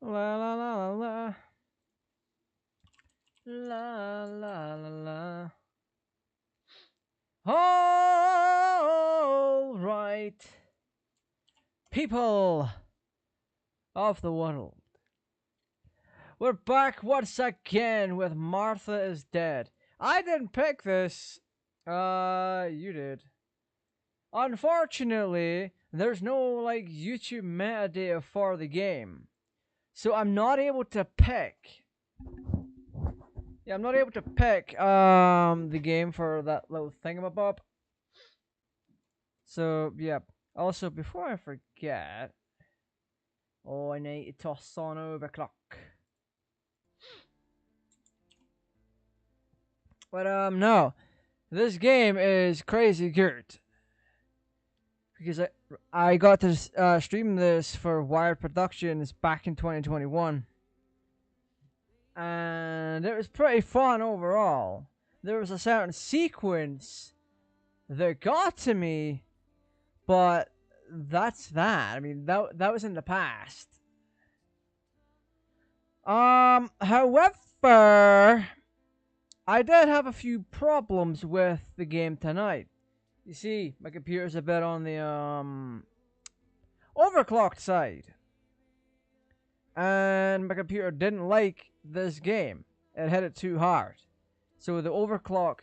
La la la la la. La la la la. All right, people of the world. We're back once again with Martha is Dead. I didn't pick this. You did. Unfortunately, there's no like YouTube metadata for the game. So I'm not able to pick. Yeah, I'm not able to pick the game for that little thingamabob. So yeah. Also, before I forget, I need to toss on overclock. But no, this game is crazy good because I got to stream this for Wired Productions back in 2021, and it was pretty fun overall. There was a certain sequence that got to me, but that's that. I mean, that was in the past. However, I did have a few problems with the game tonight. You see, my computer's a bit on the overclocked side, and my computer didn't like this game. It hit it too hard, so the overclock,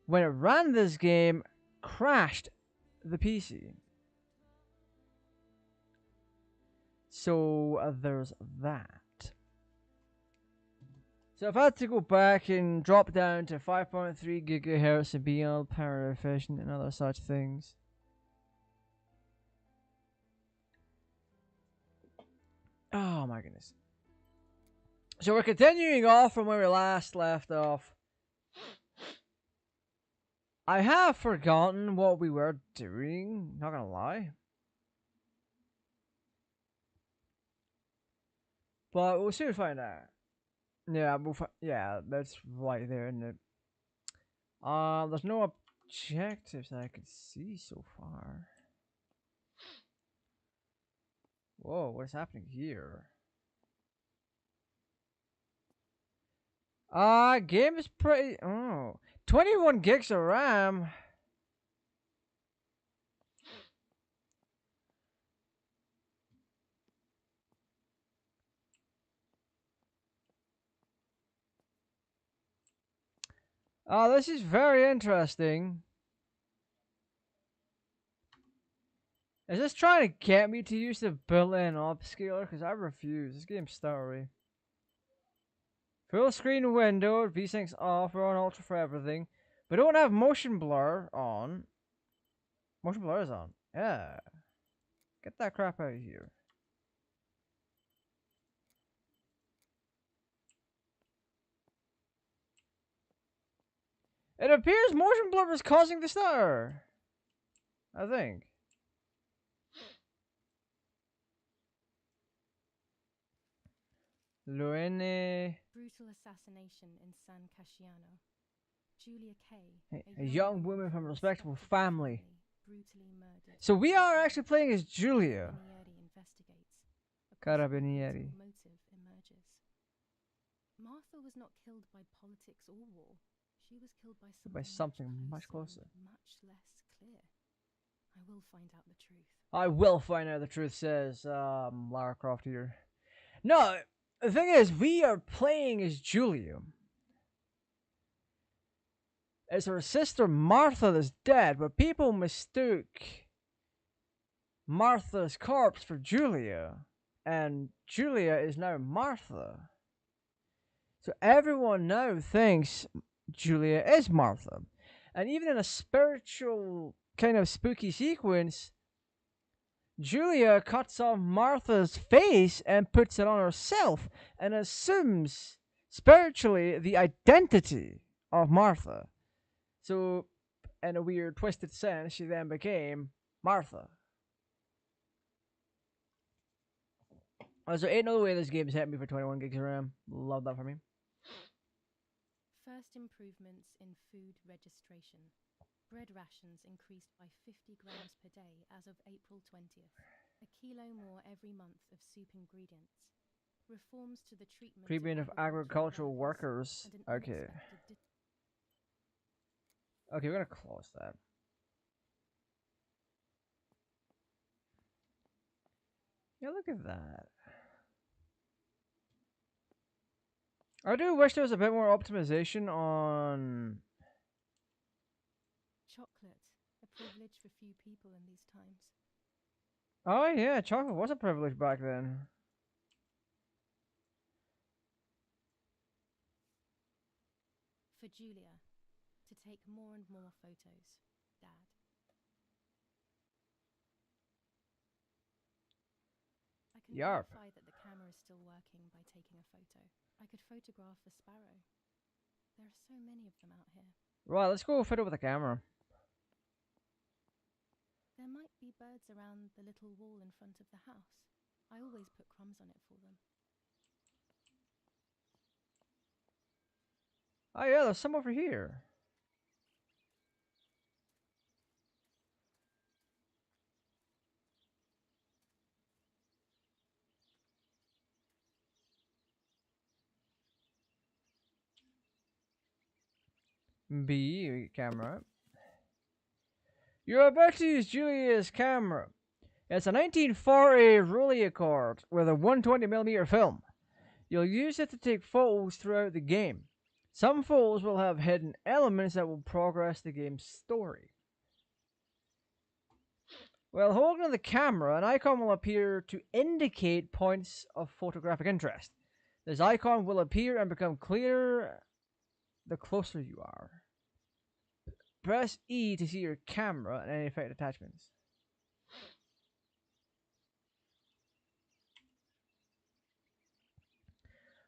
when it ran this game, crashed the PC. So there's that. So I've had to go back and drop down to 5.3 gigahertz and be all power efficient and other such things. Oh my goodness. So we're continuing off from where we last left off. I have forgotten what we were doing, not gonna lie. But we'll soon find out. Yeah, yeah, that's right there, isn't it? There's no objectives that I can see so far. Whoa, what is happening here? Game is pretty. 21 gigs of RAM. This is very interesting. Is this trying to get me to use the built-in upscaler? Because I refuse. This game's stuttery. Full screen window, VSync's off, we're on ultra for everything. We don't have motion blur on. Motion blur is on. Yeah. Get that crap out of here. It appears motion blur is causing the stutter. I think. Luene. Brutal assassination in San Casciano. Julia Kay, A young woman from a respectable family. brutally murdered. So we are actually playing as Julia. Carabinieri. Motive emerges. Martha was not killed by politics or war. She was killed by something much closer. Much less clear. I will find out the truth. I will find out the truth, says Lara Croft here. No, the thing is, we are playing as Julia. It's her sister Martha that's dead, but people mistook Martha's corpse for Julia, and Julia is now Martha. So everyone now thinks Julia is Martha. And even in a spiritual kind of spooky sequence, Julia cuts off Martha's face and puts it on herself and assumes spiritually the identity of Martha. So, in a weird, twisted sense, she then became Martha. So ain't no way this game's hit me for 21 gigs of RAM. Love that for me. First improvements in food registration. Bread rations increased by 50 grams per day as of April 20th. A kilo more every month of soup ingredients. Reforms to the treatment Treatment of agricultural workers. and an Okay. unexpected Okay, we're gonna close that. Yeah, look at that. I do wish there was a bit more optimization on. chocolate, a privilege for few people in these times. Oh yeah, chocolate was a privilege back then. For Julia, to take more and more photos. Dad. I can Yarp. verify that the camera is still working by taking a photo. I could photograph the sparrow. There are so many of them out here. Right, let's go fit it with a camera. There might be birds around the little wall in front of the house. I always put crumbs on it for them. Oh yeah, there's some over here. B camera. You're about to use Julia's camera. It's a 1940 Rolleicord with a 120mm film. You'll use it to take photos throughout the game. Some photos will have hidden elements that will progress the game's story. While holding the camera, an icon will appear to indicate points of photographic interest. This icon will appear and become clearer the closer you are. Press E to see your camera and any effect attachments.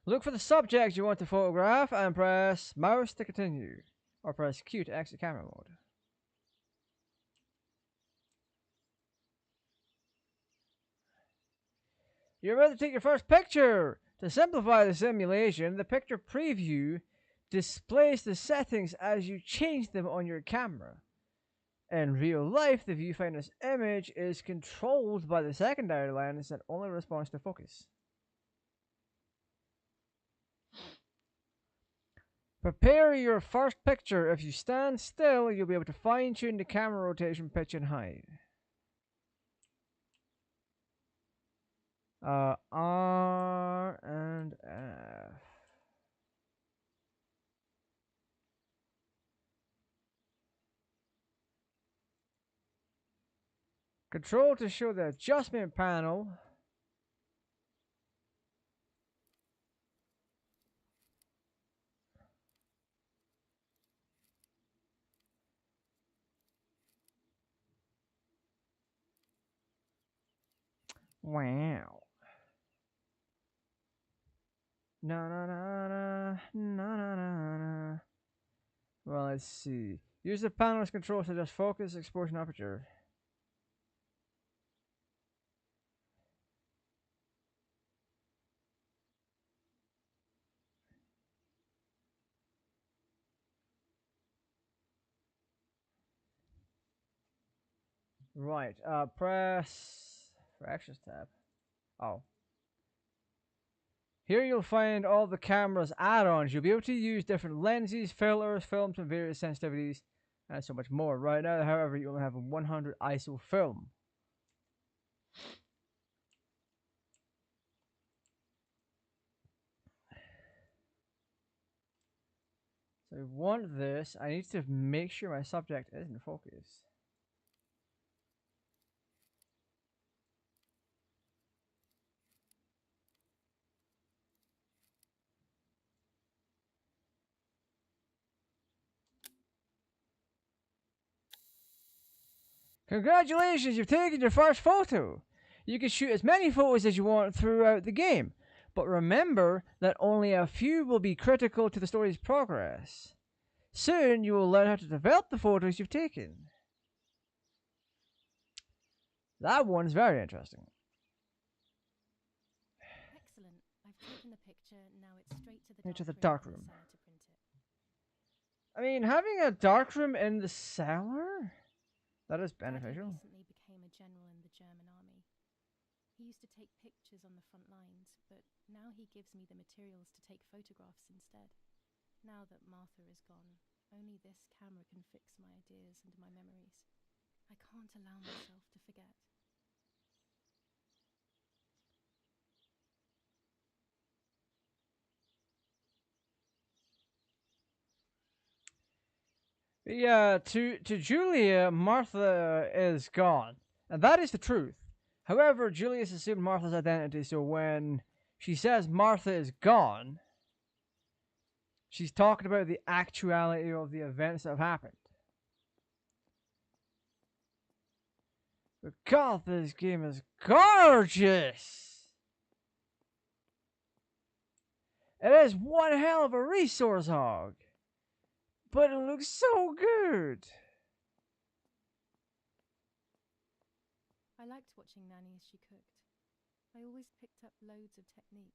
Look for the subject you want to photograph and press mouse to continue, or press Q to exit camera mode. You're about to take your first picture! To simplify the simulation, the picture preview displays the settings as you change them on your camera. In real life, the viewfinder's image is controlled by the secondary lens and only responds to focus. Prepare your first picture. If you stand still, you'll be able to fine-tune the camera rotation, pitch, and height. R and F. Control to show the adjustment panel. Wow. Na na na na na na na na. Well, let's see. Use the panel as control to adjust focus, exposure, and aperture. Right. Press fractions tab. Oh. Here you'll find all the camera's add-ons. You'll be able to use different lenses, filters, films, and various sensitivities, and so much more. Right now, however, you only have a 100 ISO film. So I want this. I need to make sure my subject is in focus. Congratulations, you've taken your first photo. You can shoot as many photos as you want throughout the game, but remember that only a few will be critical to the story's progress. Soon you will learn how to develop the photos you've taken. That one's very interesting. Excellent. I've taken the picture. Now it's straight To the dark dark room. in the cellar to print it. I mean, having a darkroom in the cellar? That is Daddy beneficial. recently became a general in the German army. He used to take pictures on the front lines, but now he gives me the materials to take photographs instead. Now that Martha is gone, only this camera can fix my ideas and my memories. I can't allow myself to forget. Yeah, to Julia, Martha is gone. And that is the truth. However, Julius assumed Martha's identity, so when she says Martha is gone, she's talking about the actuality of the events that have happened. But God, this game is gorgeous! It is one hell of a resource hog. But it looks so good! I liked watching Nanny as she cooked. I always picked up loads of techniques.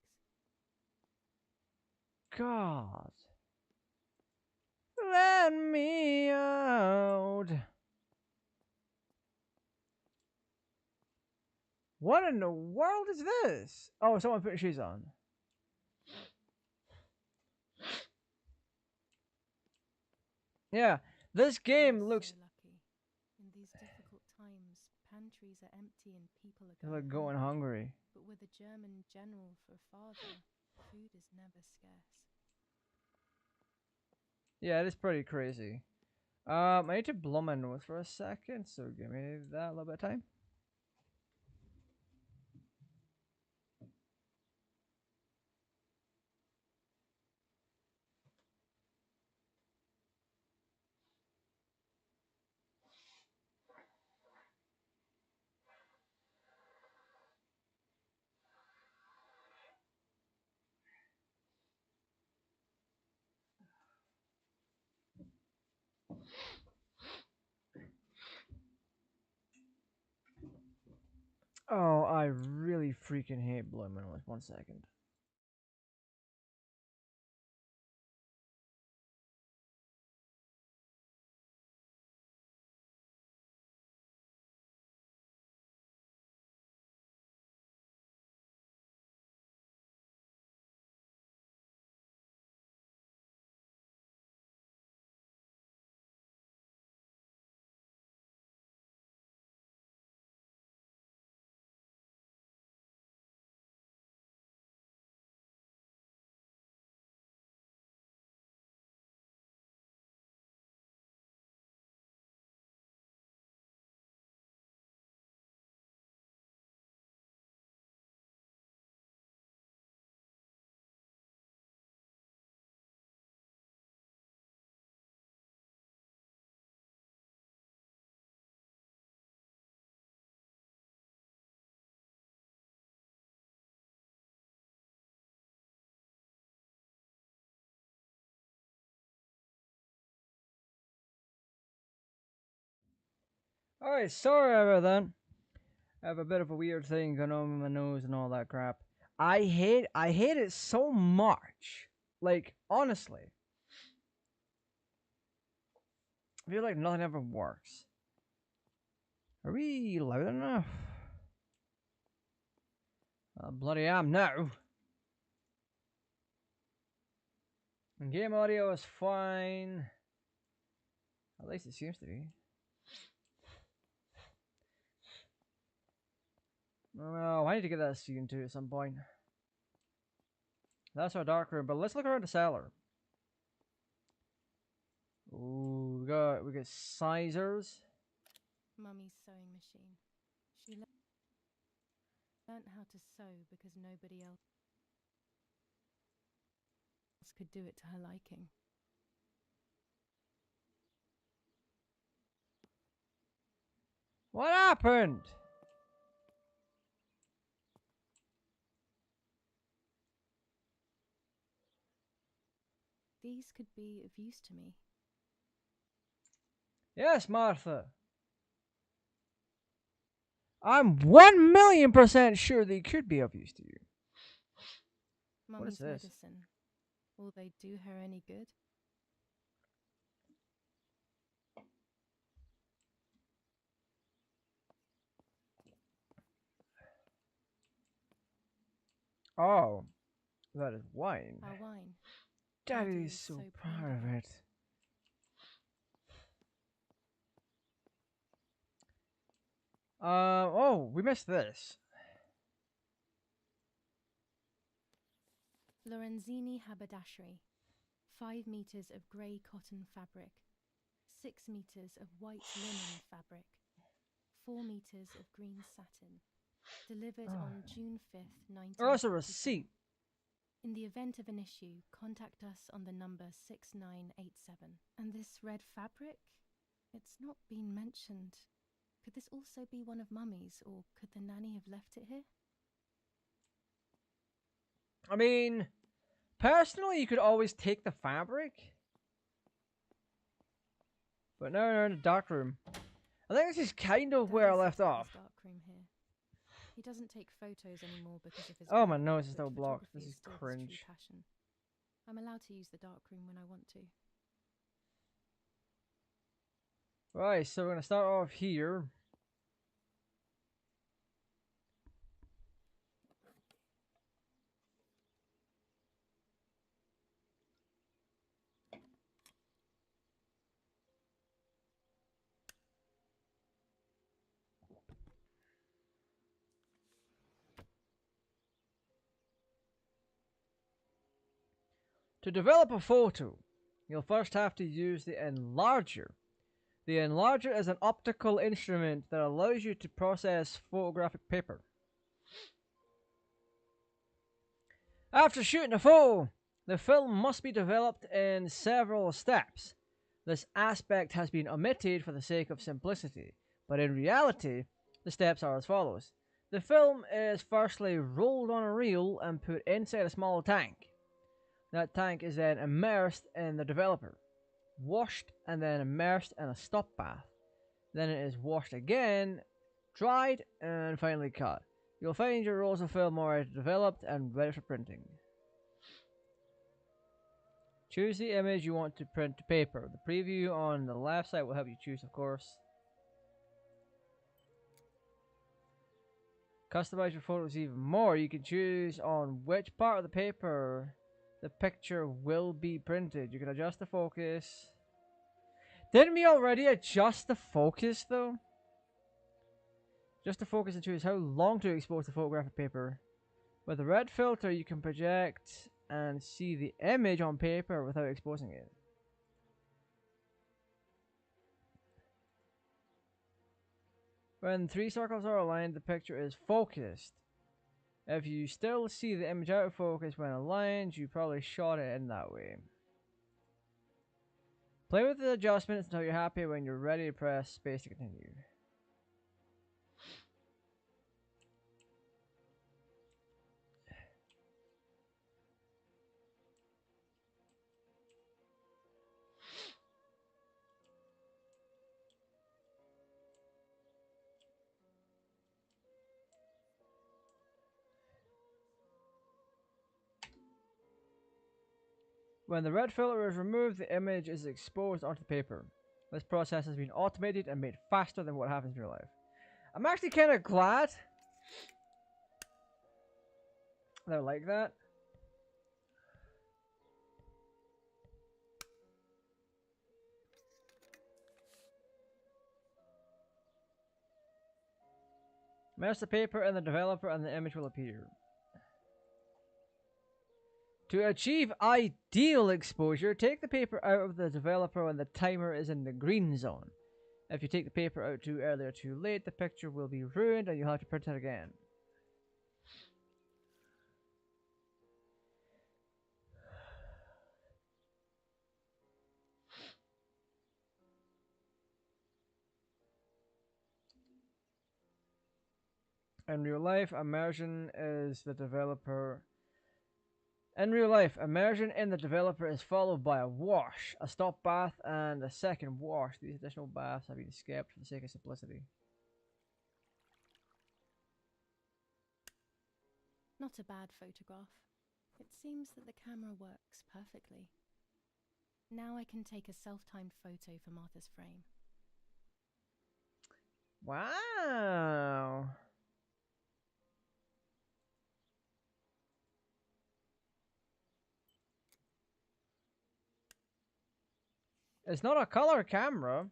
God. Let me out. What in the world is this? Oh, someone put shoes on. Yeah, this game looks. So lucky. In these difficult times, pantries are empty and people are They're going going hungry. But with a German general for a father, food is never scarce. Yeah, it is pretty crazy. I need to blow my nose for a second, so give me that little bit of time. Oh, I really freaking hate blowing my nose. 1 second. Alright, sorry about that. I have a bit of a weird thing going on with my nose and all that crap. I hate it so much. Like, honestly. I feel like nothing ever works. Are we loud enough? Bloody am now. Game audio is fine. At least it seems to be. Oh, I need to get that scene too at some point. That's our dark room, but let's look around the cellar. Ooh, we got sizers. Mummy's sewing machine. She learned how to sew because nobody else could do it to her liking. What happened? These could be of use to me. Yes, Martha. I'm 1,000,000% sure they could be of use to you. What is Mummy's this? medicine. Will they do her any good? Oh, that is wine. Our wine. Daddy is is so proud proud of it. Oh, we missed this. Lorenzini haberdashery. 5 meters of grey cotton fabric. 6 meters of white linen fabric. 4 meters of green satin. Delivered on June 5th, 1944. Oh, that's a receipt. In the event of an issue, contact us on the number 6987. And this red fabric? It's not been mentioned. Could this also be one of Mummy's, or could the nanny have left it here? I mean, personally, you could always take the fabric. But now we're in the dark room. I think this is kind of where I left off. Dark room here. He doesn't take photos anymore because of his Oh, my work, nose is but still blocked. This photography is still his cringe. true passion. I'm allowed to use the dark room when I want to. Right, so we're going to start off here. To develop a photo, you'll first have to use the enlarger. The enlarger is an optical instrument that allows you to process photographic paper. After shooting a photo, the film must be developed in several steps. This aspect has been omitted for the sake of simplicity, but in reality, the steps are as follows. The film is firstly rolled on a reel and put inside a small tank. That tank is then immersed in the developer, washed, and then immersed in a stop bath. Then it is washed again, dried, and finally cut. You'll find your rolls of film already developed and ready for printing. Choose the image you want to print to paper. The preview on the left side will help you choose, of course. Customize your photos even more. You can choose on which part of the paper the picture will be printed. You can adjust the focus. Didn't we already adjust the focus though? Just the focus and choose how long to expose the photographic paper. With the red filter, you can project and see the image on paper without exposing it. When 3 circles are aligned, the picture is focused. If you still see the image out of focus when aligned, you probably shot it in that way. Play with the adjustments until you're happy. When you're ready to press space to continue. When the red filter is removed, the image is exposed onto the paper. This process has been automated and made faster than what happens in real life. I'm actually kind of glad they're like that. Immerse the paper in the developer and the image will appear. To achieve ideal exposure, take the paper out of the developer when the timer is in the green zone. If you take the paper out too early or too late, the picture will be ruined and you'll have to print it again. In real life, immersion is the developer. In real life, immersion in the developer is followed by a wash, a stop bath, and a second wash. These additional baths have been skipped for the sake of simplicity. Not a bad photograph. It seems that the camera works perfectly. Now I can take a self-timed photo for Martha's frame. Wow. It's not a color camera.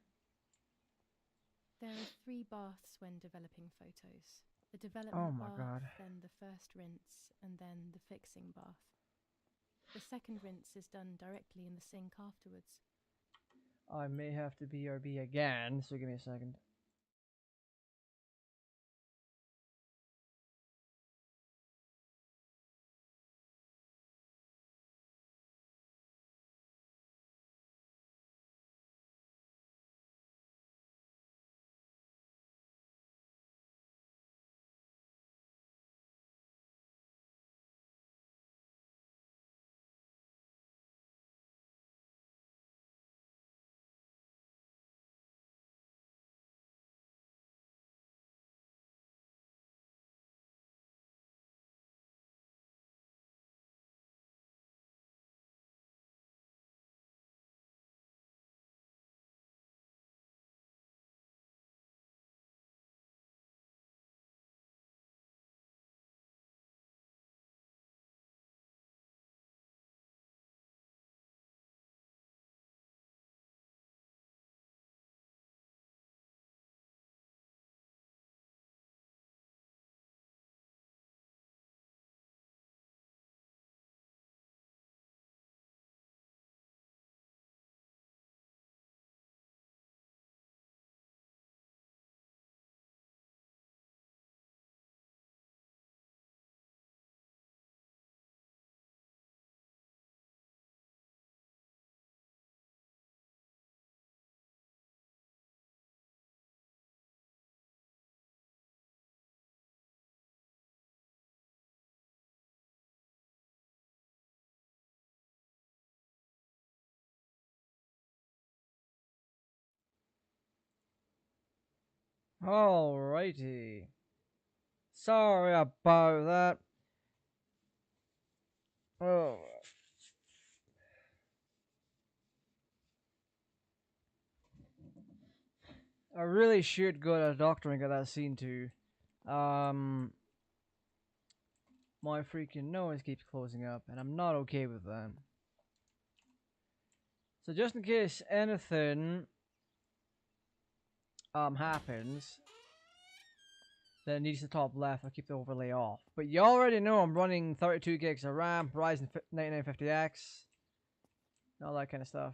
There are 3 baths when developing photos. The Oh development my bath, god. then the first rinse, and then the fixing bath. The second rinse is done directly in the sink afterwards. I may have to BRB again, so give me a second. Alrighty. Sorry about that. Oh. I really should go to a doctor and get that seen too. My freaking nose keeps closing up, and I'm not okay with that. So just in case anything happens, then it needs the top left. I'll keep the overlay off. But you already know I'm running 32 gigs of RAM, Ryzen 9950X, all that kind of stuff.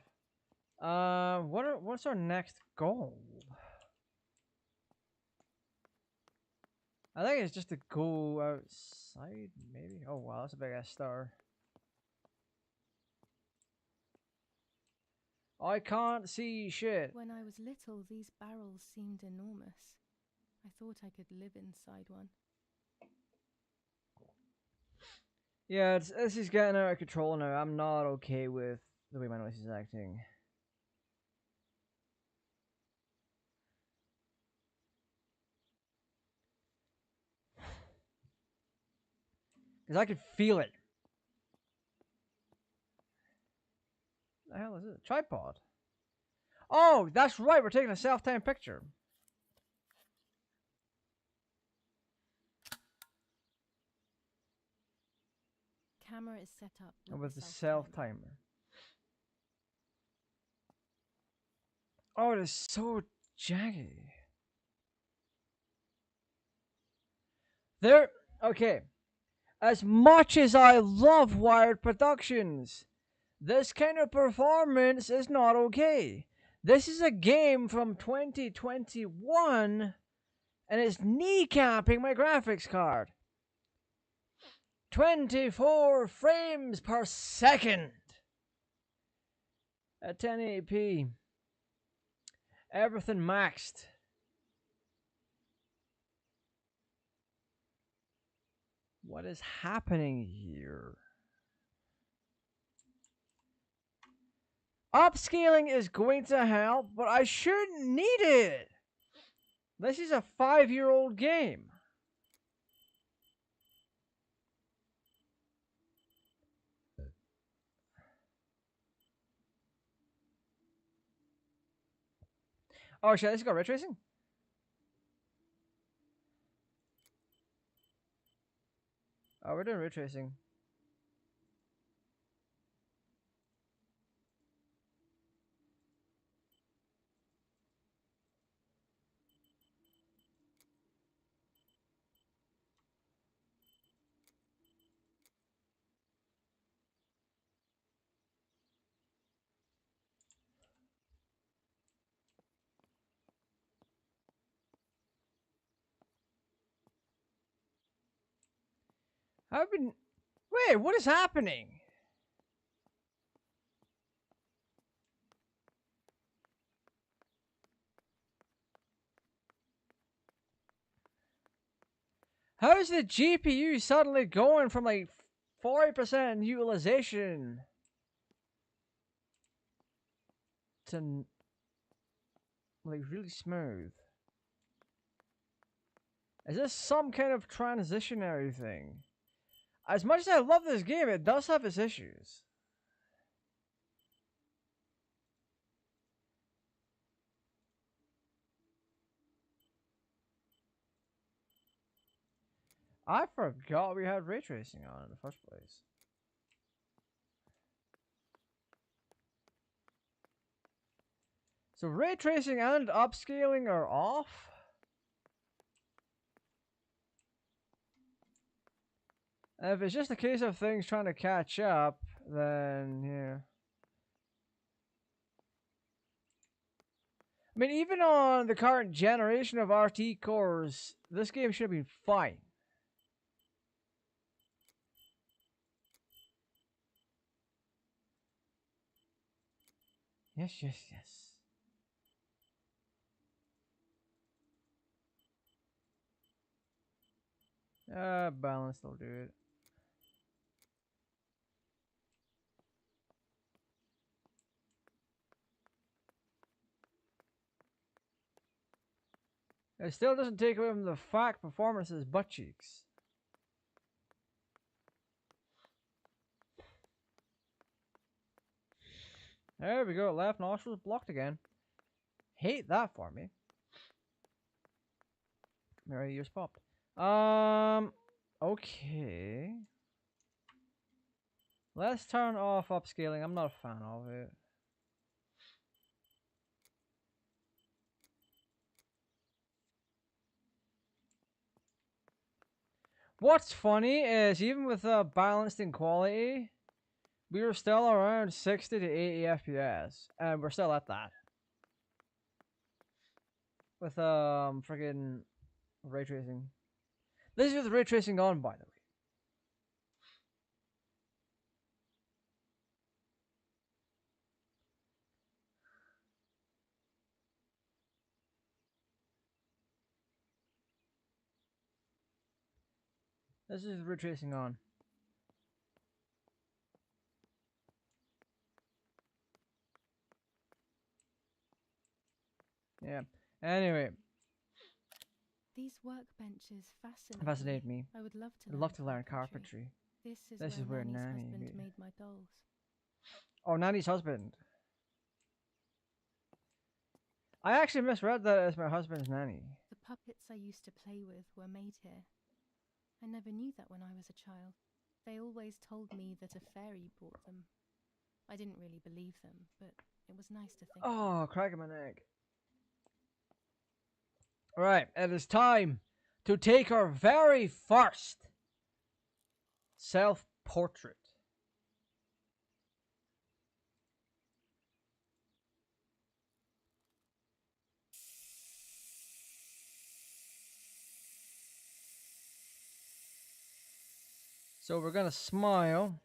What's our next goal? I think it's just to go outside, maybe. Oh wow, that's a big ass star. I can't see shit. When I was little, these barrels seemed enormous. I thought I could live inside one. Yeah, this is getting out of control now. I'm not okay with the way my noise is acting. Because I can feel it. The hell is it? Tripod. Oh, that's right. We're taking a self-timed picture. Camera is set up With the self-timer. self-timer. Oh, it is so jaggy. Okay. As much as I love Wired Productions, this kind of performance is not okay. This is a game from 2021, and it's kneecapping my graphics card. 24 frames per second at 1080p. Everything maxed. What is happening here? Upscaling is going to help, but I shouldn't need it. This is a 5-year-old game. Oh shit, this got ray tracing? Oh, we're doing ray tracing. I've been... Wait, what is happening? How is the GPU suddenly going from like 40% utilization to like really smooth? Is this some kind of transitionary thing? As much as I love this game, it does have its issues. I forgot we had ray tracing on in the first place. So ray tracing and upscaling are off? And if it's just a case of things trying to catch up, then yeah. I mean, even on the current generation of RT cores, this game should be fine. Yes, yes, yes. Balance will do it. It still doesn't take away from the fact performance is butt cheeks. There we go, left nostril blocked again. Hate that for me. My right ear's popped. Okay. Let's turn off upscaling. I'm not a fan of it. What's funny is even with balanced in quality, we were still around 60 to 80 FPS, and we're still at that. With friggin' ray tracing. This is with ray tracing on, by the way. This is ray tracing on. Yeah. Anyway. These workbenches Fascinate me. I would love to I'd love to learn carpentry. This is where Nanny's husband made made my dolls. Oh, Nanny's husband. I actually misread that as my husband's nanny. The puppets I used to play with were made here. I never knew that when I was a child. They always told me that a fairy brought them. I didn't really believe them, but it was nice to think. Oh, cracking my neck. Alright, it is time to take our very first self-portrait. So we're gonna smile.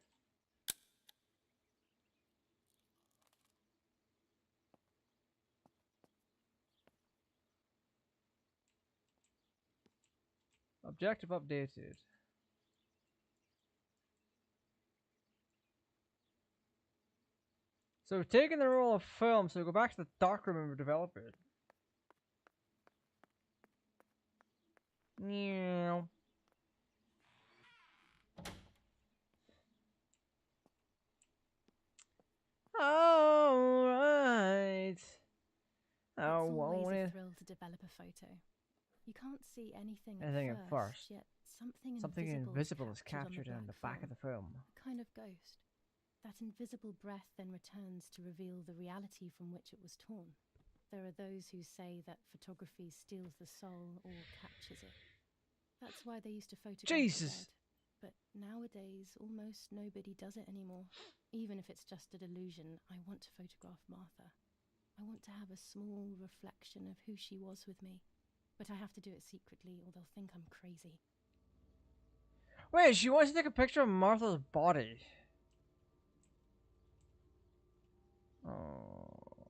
Objective updated. So we've taken the role of film, so go back to the darkroom and develop it. Meow. Alright. It's always a thrill to develop a photo. You can't see anything at first, yet something invisible is captured on the back of the film. A kind of ghost. That invisible breath then returns to reveal the reality from which it was torn. There are those who say that photography steals the soul or captures it. That's why they used to photograph the dead. But nowadays, almost nobody does it anymore. Even if it's just a delusion, I want to photograph Martha. I want to have a small reflection of who she was with me. But I have to do it secretly or they'll think I'm crazy. Wait, she wants to take a picture of Martha's body. Oh.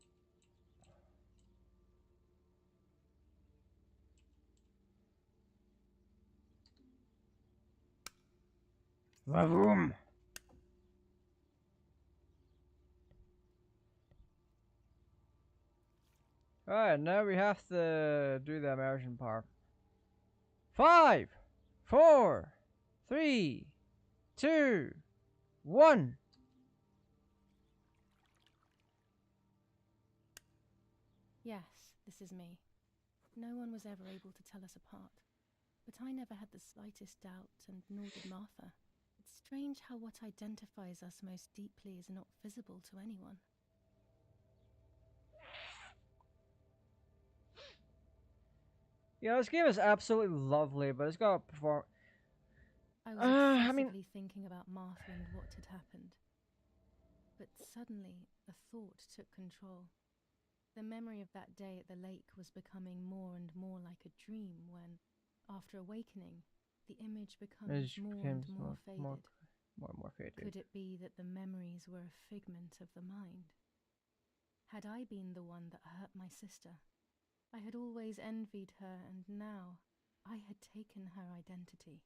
Vaboom. Alright, now we have to do the immersion part. 5, 4, 3, 2, 1. Yes, this is me. No one was ever able to tell us apart. But I never had the slightest doubt, and nor did Martha. It's strange how what identifies us most deeply is not visible to anyone. Yeah, this game is absolutely lovely, but it's got to perform. I was obsessively thinking about Martha and what had happened. But suddenly, a thought took control. The memory of that day at the lake was becoming more and more like a dream when, after awakening, the image becomes more and more faded. More and more faded. Could it be that the memories were a figment of the mind? Had I been the one that hurt my sister? I had always envied her, and now I had taken her identity.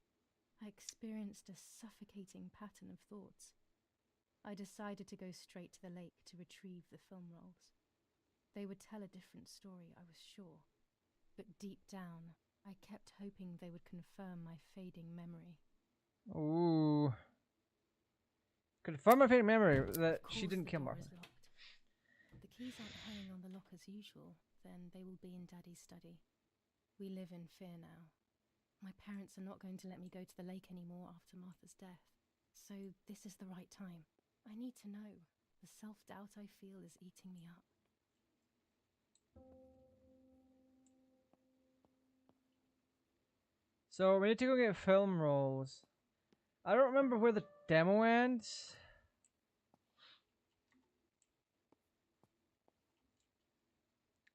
I experienced a suffocating pattern of thoughts. I decided to go straight to the lake to retrieve the film rolls. They would tell a different story, I was sure. But deep down, I kept hoping they would confirm my fading memory. Ooh. Confirm my fading memory that she didn't kill Martha. The keys aren't hanging on the lock as usual, then they will be in Daddy's study. We live in fear now. My parents are not going to let me go to the lake anymore after Martha's death. So this is the right time. I need to know. The self-doubt I feel is eating me up. So we need to go get film rolls. I don't remember where the demo ends.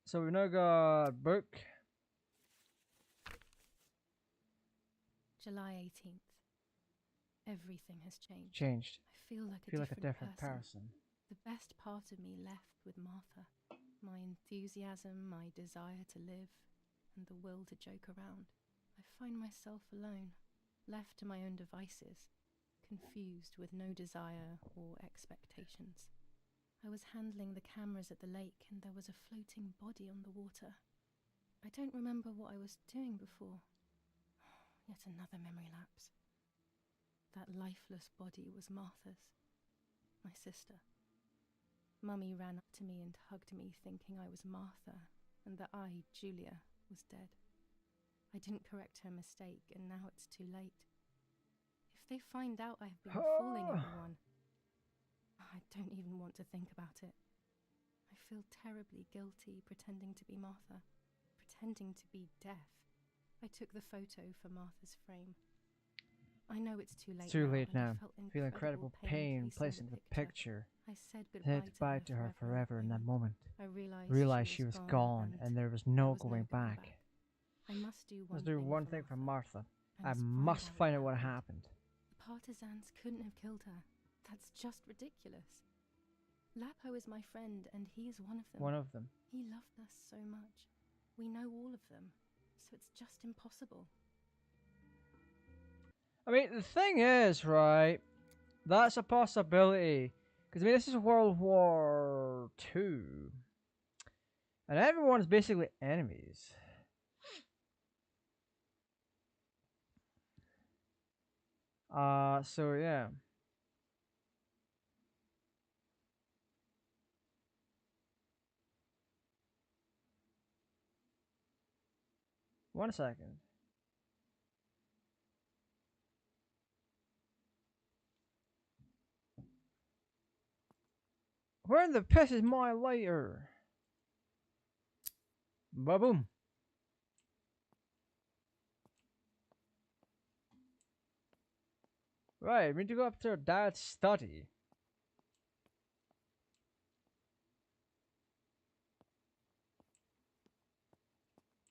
So we've now got book. July 18th. Everything has changed. I feel like a different person. The best part of me left with Martha. My enthusiasm, my desire to live, and the will to joke around. I find myself alone, left to my own devices, confused with no desire or expectations. I was handling the cameras at the lake and there was a floating body on the water. I don't remember what I was doing before. Yet another memory lapse. That lifeless body was Martha's, my sister. Mummy ran up to me and hugged me, thinking I was Martha and that I, Julia, was dead. I didn't correct her mistake, and now it's too late. If they find out I have been fooling everyone, I don't even want to think about it. I feel terribly guilty pretending to be Martha, pretending to be deaf. I took the photo for Martha's frame. I know it's too late. It's too late now. I feel incredible pain placing the picture. I said goodbye to her forever in that moment. I realized she was gone and there was no going back. I must do one thing for Martha. I must find out what happened. The partisans couldn't have killed her. That's just ridiculous. Lapo is my friend and he is one of them. One of them. He loved us so much. We know all of them, so it's just impossible. I mean, the thing is, right, that's a possibility. Because, I mean, this is World War II. And everyone's basically enemies. So, yeah. One second. Where in the piss is my lighter? Ba-boom. Right, we need to go up to our dad's study.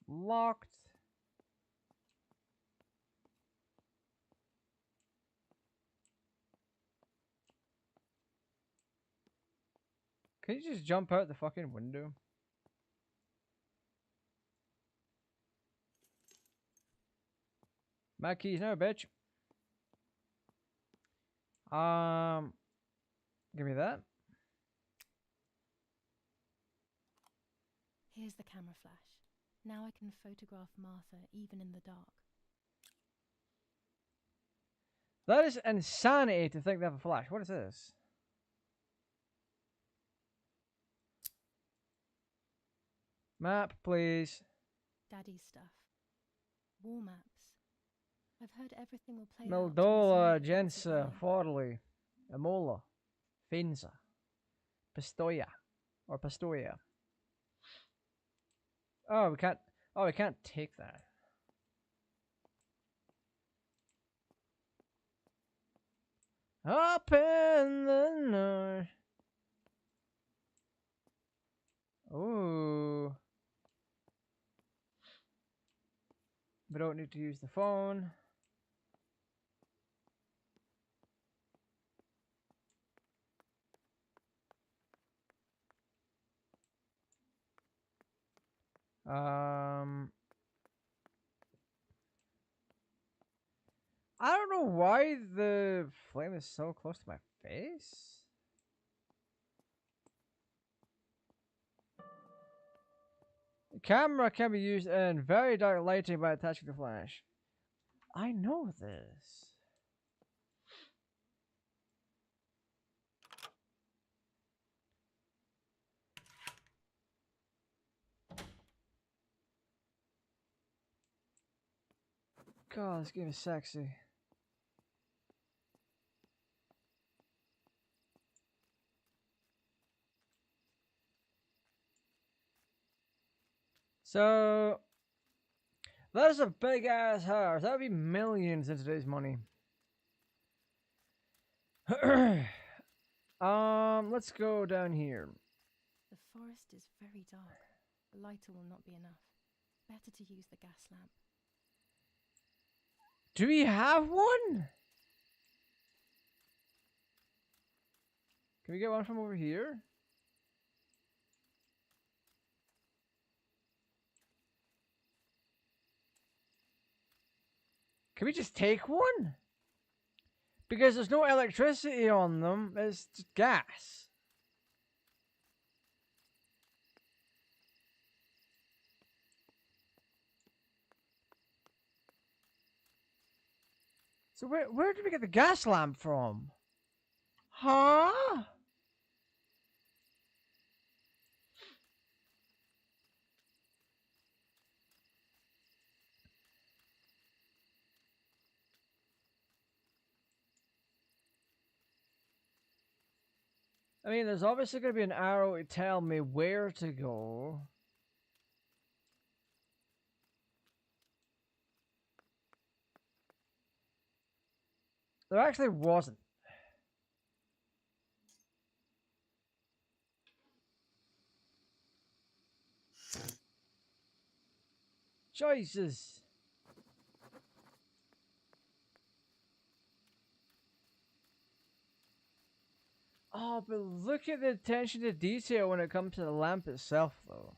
Locked. Can you just jump out the fucking window? My keys now, bitch. Give me that. Here's the camera flash. Now I can photograph Martha even in the dark. That is insanity to think they have a flash. What is this? Map, please. Daddy's stuff. War maps. I've heard everything will play out. Moldola, Gensa, Forley, Emola, Finza, Pistoia, or Pistoia. Oh, we can't. Oh, we can't take that. Up in the north. Ooh. We don't need to use the phone. I don't know why the flame is so close to my face. The camera can be used in very dark lighting by attaching the flash. I know this. God, this game is sexy. So, that is a big ass house. That would be millions in today's money. Let's go down here. The forest is very dark. The lighter will not be enough. Better to use the gas lamp. Do we have one? Can we get one from over here? Can we just take one? Because there's no electricity on them, it's just gas. So where did we get the gas lamp from? Huh? I mean, there's obviously going to be an arrow to tell me where to go. There actually wasn't. Jesus. Oh, but look at the attention to detail when it comes to the lamp itself, though.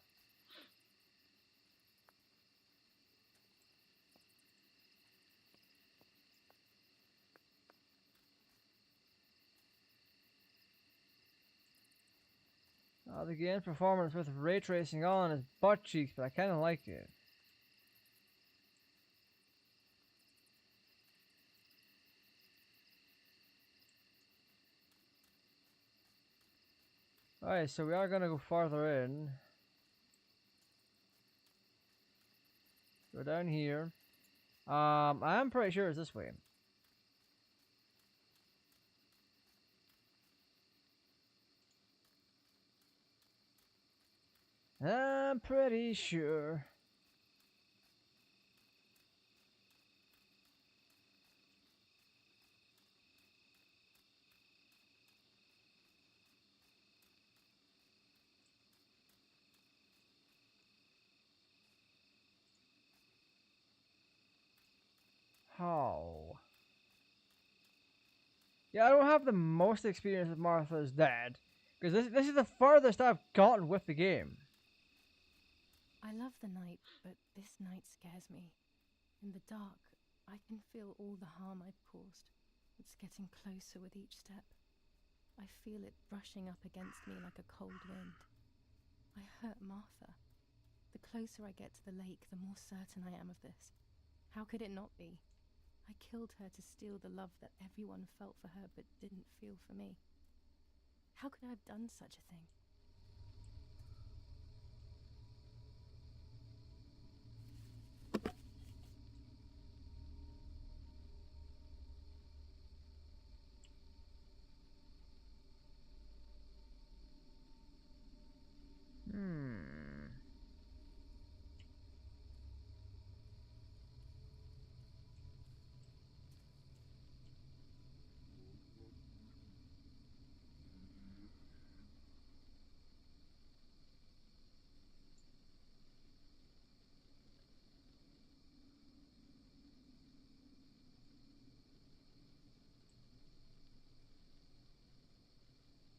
The game's performance with ray tracing on is butt cheeks, but I kind of like it. Alright, so we are going to go farther in. Go down here. I'm pretty sure it's this way. I'm pretty sure. How? Yeah, I don't have the most experience with Martha's dad, Because this is the furthest I've gotten with the game. I love the night, but this night scares me. In the dark, I can feel all the harm I've caused. It's getting closer with each step. I feel it brushing up against me like a cold wind. I hurt Martha. The closer I get to the lake, the more certain I am of this. How could it not be? I killed her to steal the love that everyone felt for her but didn't feel for me. How could I have done such a thing?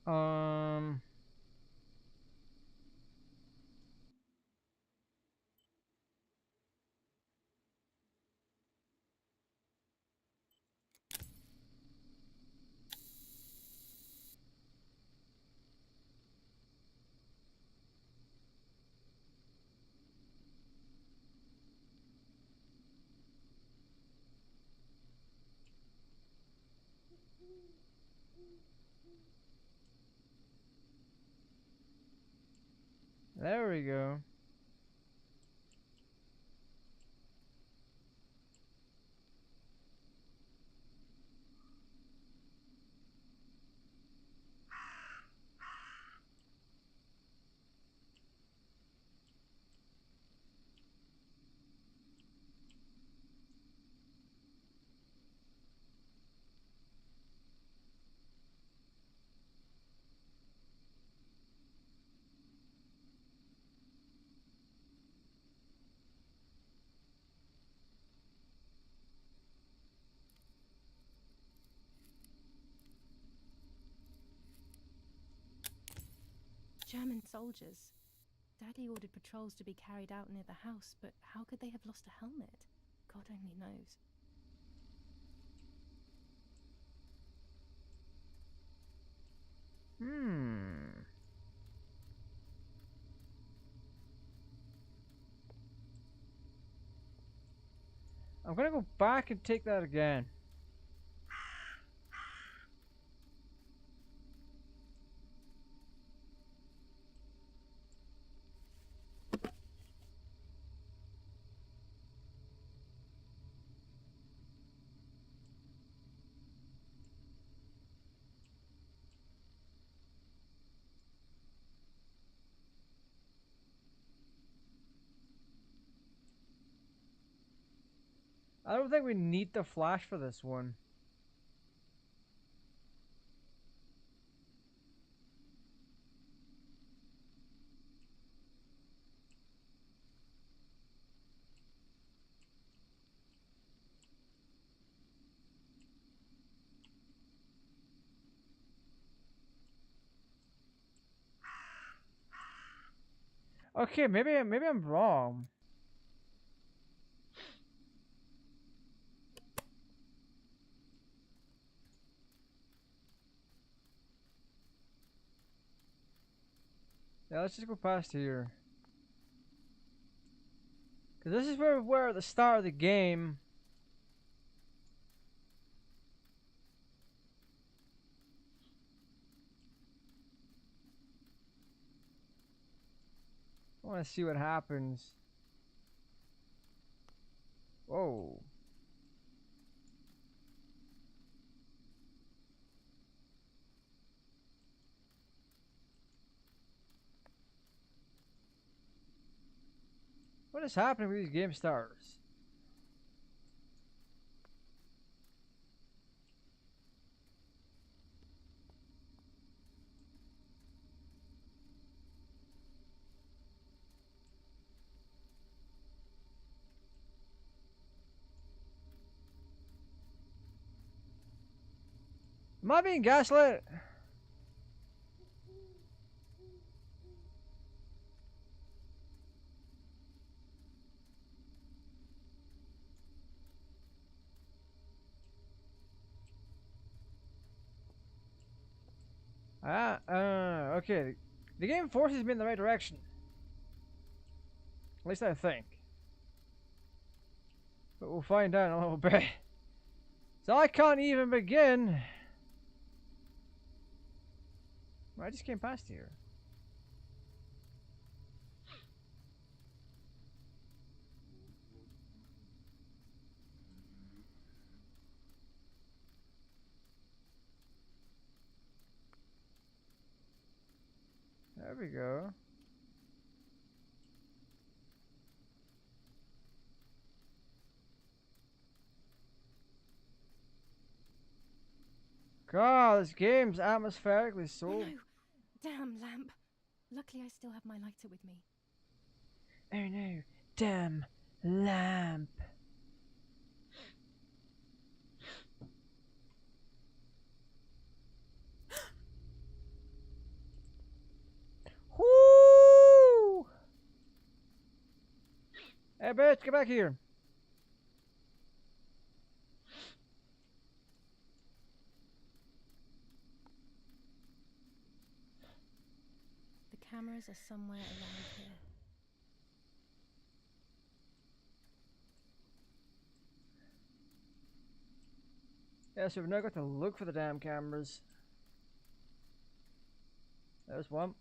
Um. There we go. German soldiers. Daddy ordered patrols to be carried out near the house, but how could they have lost a helmet? God only knows. I'm gonna go back and take that again. I don't think we need the flash for this one. Okay, maybe I'm wrong. Yeah, let's just go past here. Cause this is where we're at the start of the game. I want to see what happens. Whoa. What is happening with these game starters? Am I being gaslit? Okay. The game forces me in the right direction. At least I think. But we'll find out in a little bit. So I can't even begin. Well, I just came past here. There we go. God, this game's atmospherically so... Oh no! Damn lamp! Luckily I still have my lighter with me. Oh no, damn lamp. Whoo! Hey bitch, get back here. The cameras are somewhere around here. Yeah, so we've now got to look for the damn cameras. There's one.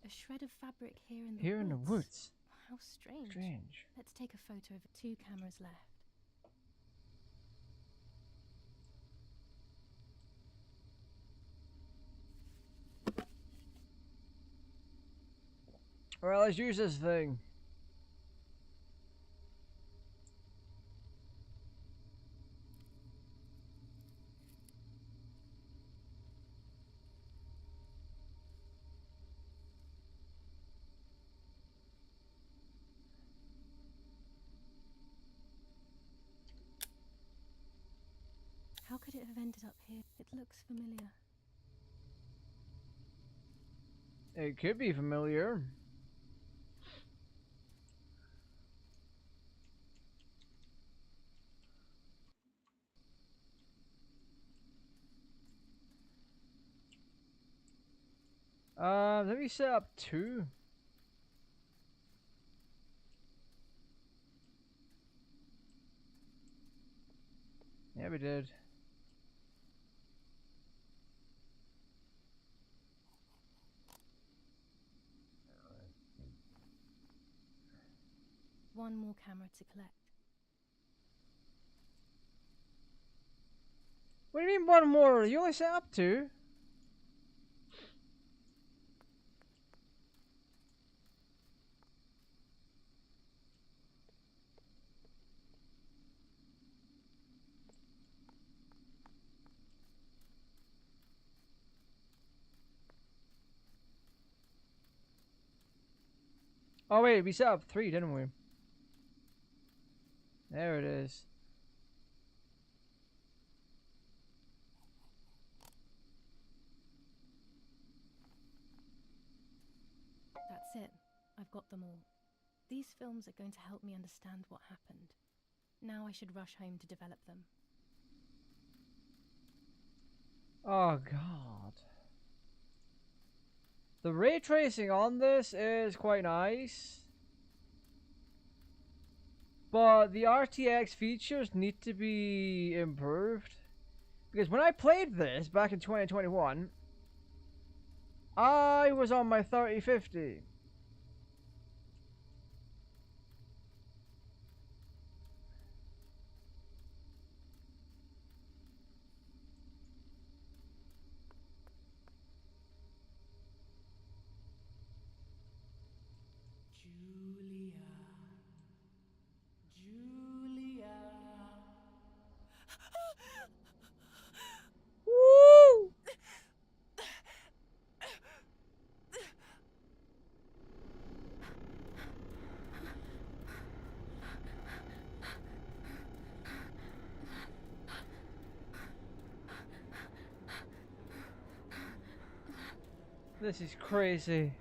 A shred of fabric here in the Here woods. in the woods. How strange. Strange. Let's take a photo of 2 cameras left. Alright, let's use this thing. How could it have ended up here? It looks familiar. It could be familiar. Let me set up 2. Yeah, we did. One more camera to collect. What do you mean one more? You only set up 2? Oh wait, we set up 3, didn't we? There it is. That's it. I've got them all. These films are going to help me understand what happened. Now I should rush home to develop them. Oh god. The ray tracing on this is quite nice. But the RTX features need to be improved. Because when I played this back in 2021, I was on my 3050. Woo! This is crazy.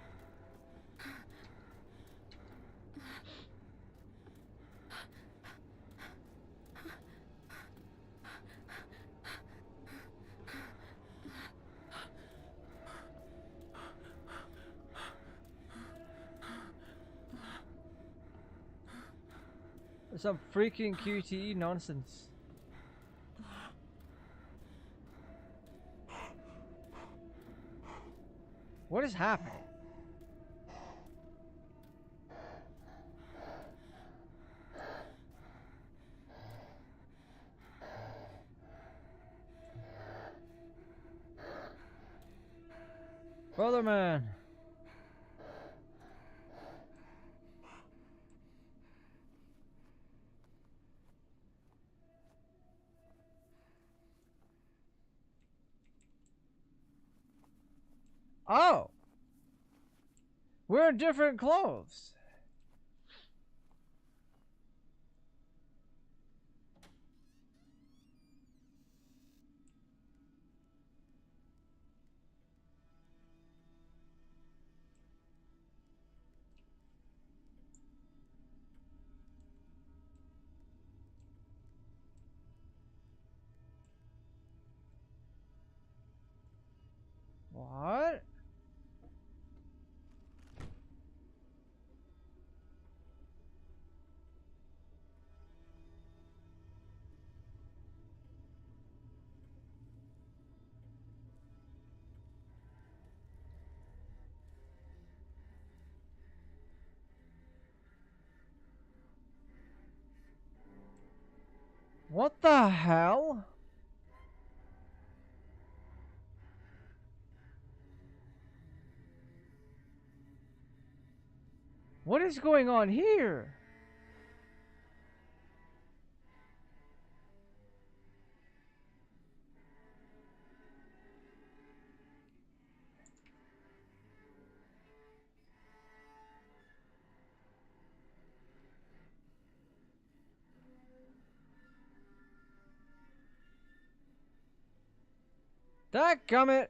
Some freaking QTE nonsense. What is happening? Brother man. Oh. We're in different clothes. What? What the hell? What is going on here? Dadgummit!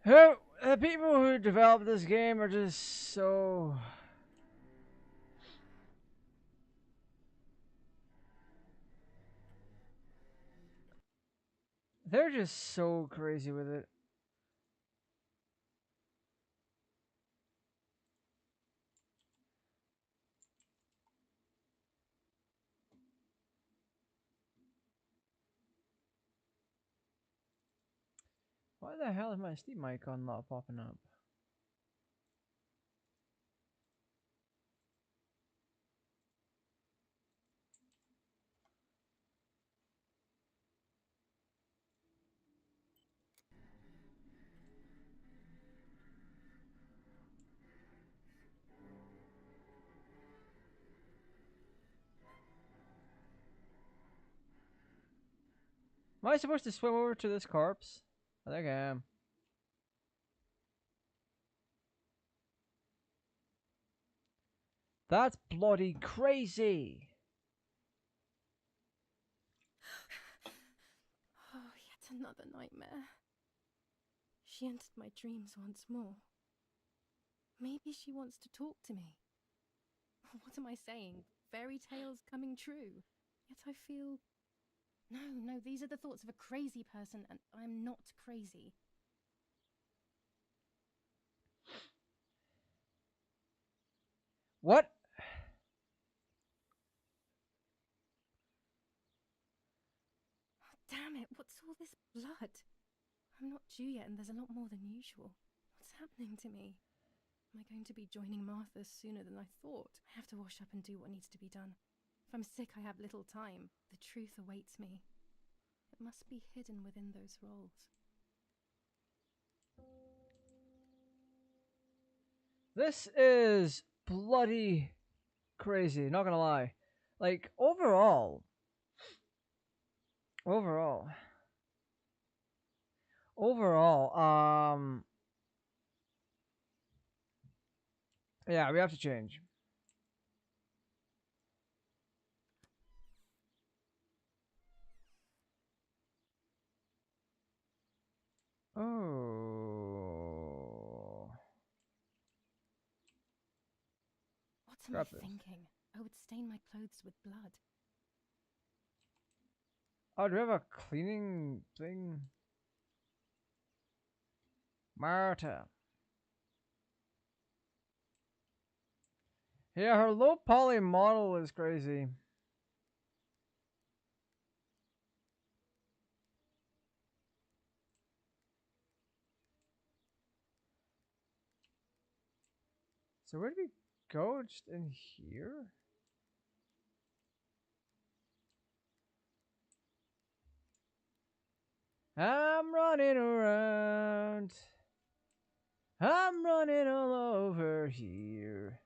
Who the people who developed this game are just so... They're just so crazy with it. Why the hell is my Steam icon not popping up? Am I supposed to swim over to this corpse? I think I am. That's bloody crazy! Oh, yet another nightmare. She entered my dreams once more. Maybe she wants to talk to me. What am I saying? Fairy tales coming true. Yet I feel... No, these are the thoughts of a crazy person, and I'm not crazy. What? Oh, damn it, what's all this blood? I'm not due yet, and there's a lot more than usual. What's happening to me? Am I going to be joining Martha sooner than I thought? I have to wash up and do what needs to be done. If I'm sick, I have little time. The truth awaits me. It must be hidden within those rolls. This is bloody crazy, not gonna lie. Like, overall, yeah, we have to change. Oh. What am Scrap I this. thinking? I would stain my clothes with blood. Oh, do we have a cleaning thing? Marta. Yeah, her low poly model is crazy. So where do we go? Just in here? I'm running around. I'm running all over here.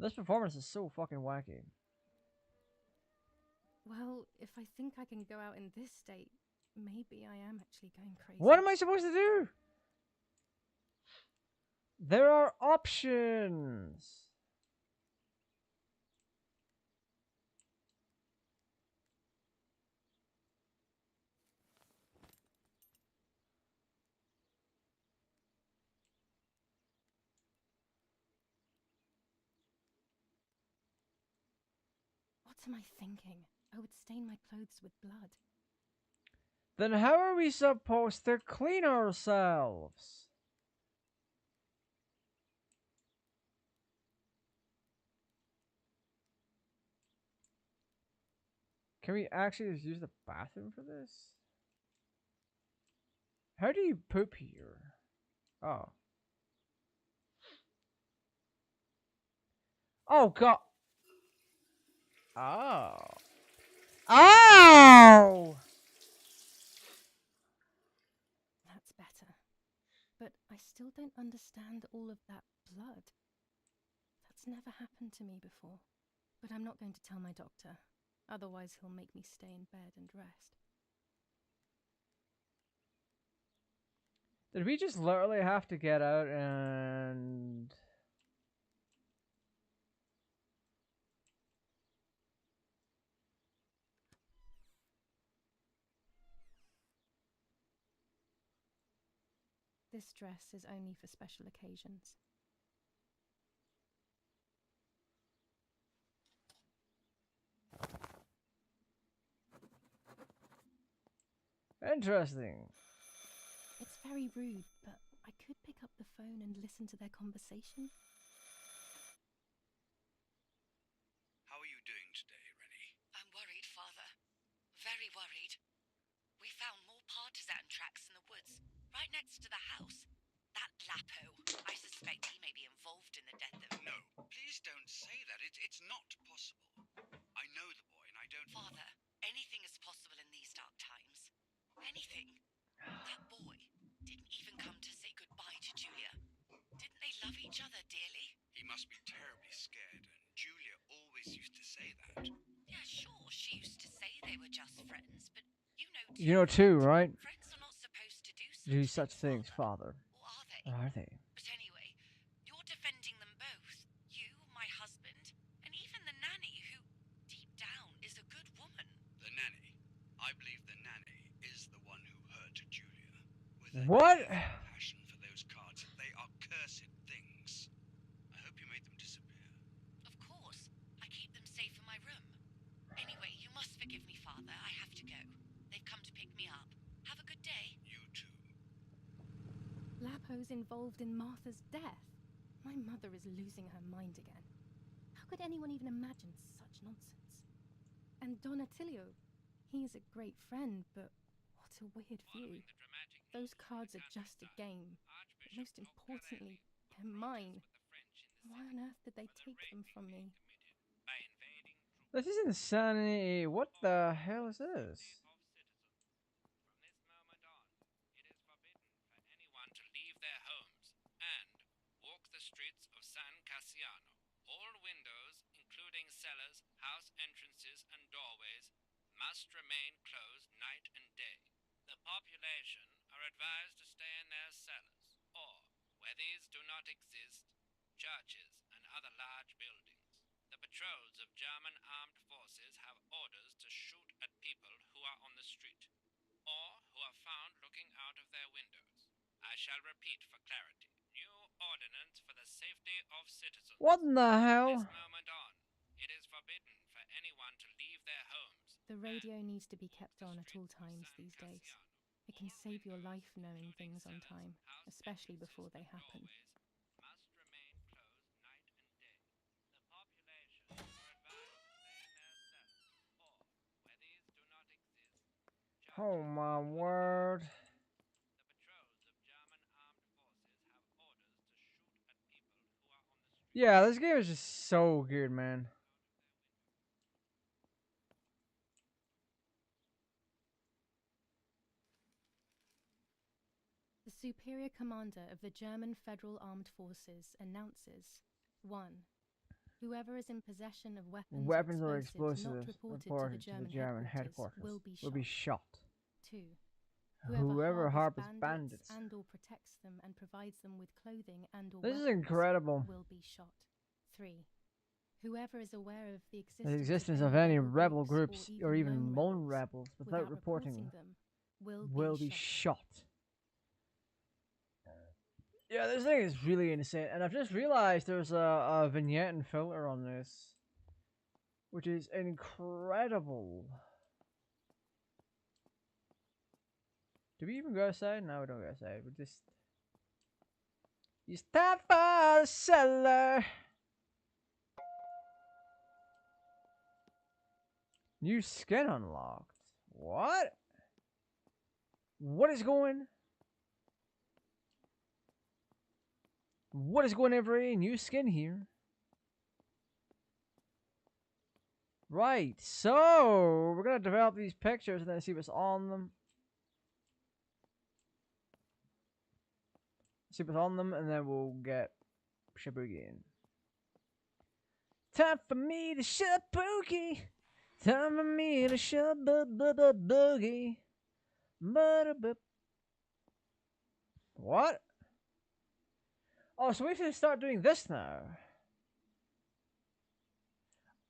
This performance is so fucking wacky. Well, if I think I can go out in this state, maybe I am actually going crazy. What am I supposed to do? There are options. What am I thinking? I would stain my clothes with blood. Then how are we supposed to clean ourselves? Can we actually just use the bathroom for this? How do you poop here? Oh. Oh god. Oh. Oh! That's better. But I still don't understand all of that blood. That's never happened to me before. But I'm not going to tell my doctor. Otherwise, he'll make me stay in bed and rest. Did we just literally have to get out and... This dress is only for special occasions. Interesting. It's very rude, but I could pick up the phone and listen to their conversation. How are you doing today, Rennie? I'm worried, Father. Very worried. We found more partisan tracks in the woods, right next to the house. That Lapo, I suspect he may be involved in the death of... No, please don't say that. It's not possible. I know the boy and I don't... Father, anything is possible in these dark times. Anything. That boy didn't even come to say goodbye to Julia. Didn't they love each other dearly? He must be terribly scared, and Julia always used to say that. Yeah, sure, she used to say they were just friends, but you know too. You know too, right? Friends are not supposed to Do such things, Father. Or are they? Or are they? But anyway, you're defending them both. You, my husband, and even the nanny who, deep down, is a good woman. The nanny. I believe the nanny is the one who hurt Julia. With What? a passion for those cards, they are cursed things. I hope you made them disappear. Of course. I keep them safe in my room. Anyway, you must forgive me, Father. I have to go. They've come to pick me up. Have a good day. You too. Lapo's involved in Martha's death. My mother is losing her mind again. How could anyone even imagine such nonsense? And Don Attilio, he is a great friend, but what a weird view. Those cards are just a game. But most importantly, they're mine. Why on earth did they take them from me? This is insanity. What the hell is this? To leave their homes and walk the streets of San Cassiano. All windows, including cellars, house entrances, and doorways, must remain closed night and day. The population are advised to stay in their cellars, or, where these do not exist, churches and other large buildings. The patrols of German armed forces have orders to shoot at people who are on the street, or who are found looking out of their windows. I shall repeat for clarity. New ordinance for the safety of citizens. What in the From hell? this moment on, it is forbidden for anyone to leave their homes. The radio needs to be kept on at all times these days. It can save your life knowing things on time, especially before they happen. Must remain closed night and day. The population are advised to stay in their cells, or, where these do not exist, Oh my word. the patrols of German armed forces have orders to shoot at people who are on the street. Yeah, this game is just so good, man. The superior commander of the German Federal Armed Forces announces 1. Whoever is in possession of Weapons or explosives not explosives reported to the German headquarters will be shot. 2. Whoever harbors bandits. and or protects them and provides them with clothing and or This is weapons incredible. will be shot. 3. Whoever is aware of the The existence of any rebel groups or even lone rebels without reporting them will be shot. Yeah, this thing is really insane, and I've just realized there's a vignette and filter on this, which is incredible. Do we even go outside? No, we don't go outside. We just... It's time for the cellar! New skin unlocked. What? What is going... What is going every new skin here? Right, so we're gonna develop these pictures and then see what's on them. See what's on them, and then we'll get Shabugi in. Time for me to Shabugi. Time for me to Shabugi. What? Oh, so we have to start doing this now.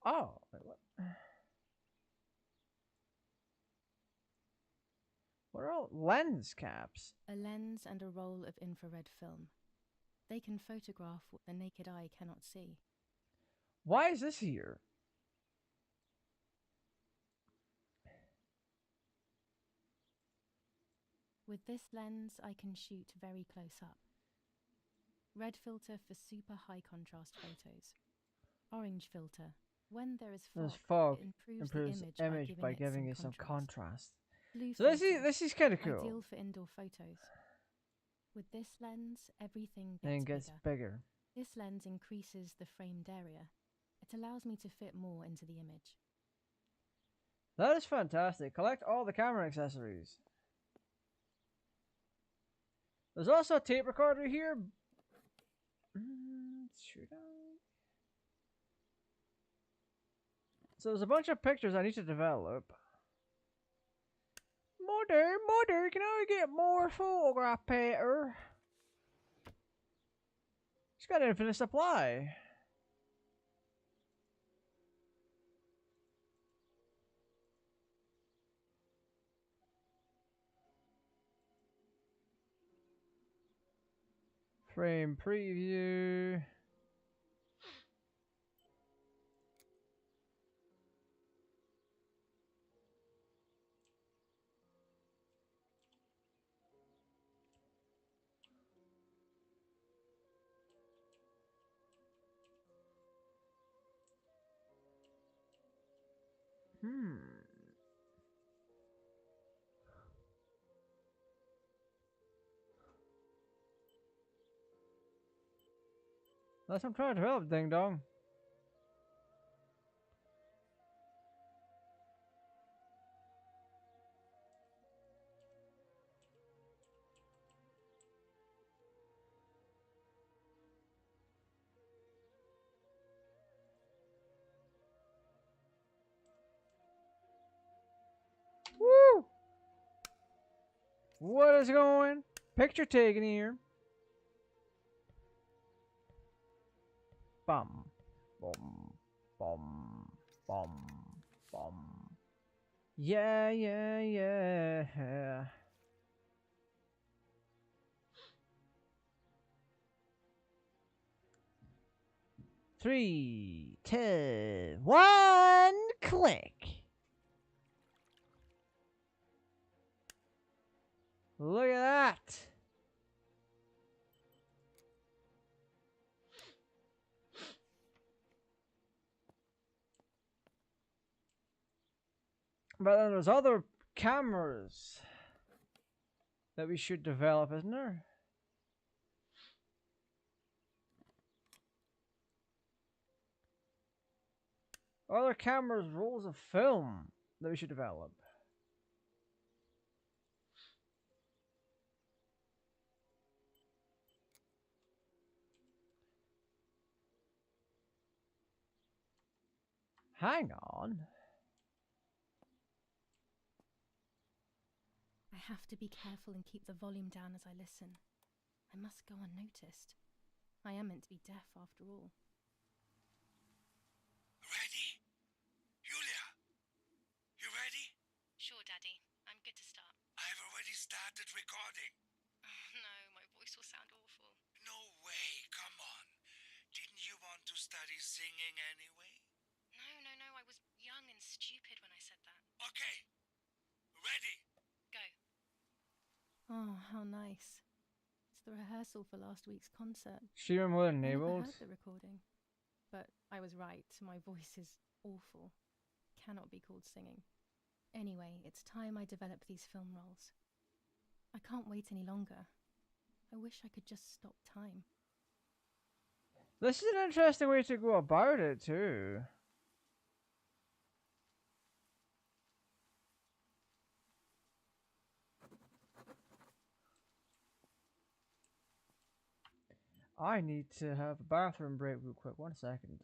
Oh, wait, what? What are all lens caps? A lens and a roll of infrared film. They can photograph what the naked eye cannot see. Why is this here? With this lens, I can shoot very close up. Red filter for super high contrast photos. Orange filter. When there is fog, it improves the image by giving it some contrast. Blue So filter, this is kind of cool. ideal for indoor photos. With this lens, everything Gets bigger. This lens increases the framed area. It allows me to fit more into the image. That is fantastic. Collect all the camera accessories. There's also a tape recorder here. Should I? So there's a bunch of pictures I need to develop. Mother, can I get more photograph paper? She's got infinite supply. Frame preview. That's what I'm trying to develop, ding dong. Woo! What is going? Picture taken here. Bum, bum, bum, bum, bum. Yeah. 3, 2, 1, click. Look at that! But then there's other cameras that we should develop, isn't there? Other cameras, rolls of film that we should develop. Hang on. I have to be careful and keep the volume down as I listen. I must go unnoticed. I am meant to be deaf after all. Ready? Julia? You ready? Sure, Daddy. I'm good to start. I've already started recording. Oh, no, my voice will sound awful. No way, come on. Didn't you want to study singing anyway? No, I was young and stupid when I said that. Okay. Ready? Go. Oh, how nice. It's the rehearsal for last week's concert. She remote I never enabled. heard the recording. But I was right, my voice is awful. Cannot be called singing. Anyway, it's time I develop these film roles. I can't wait any longer. I wish I could just stop time. This is an interesting way to go about it, too. I need to have a bathroom break real quick. 1 second.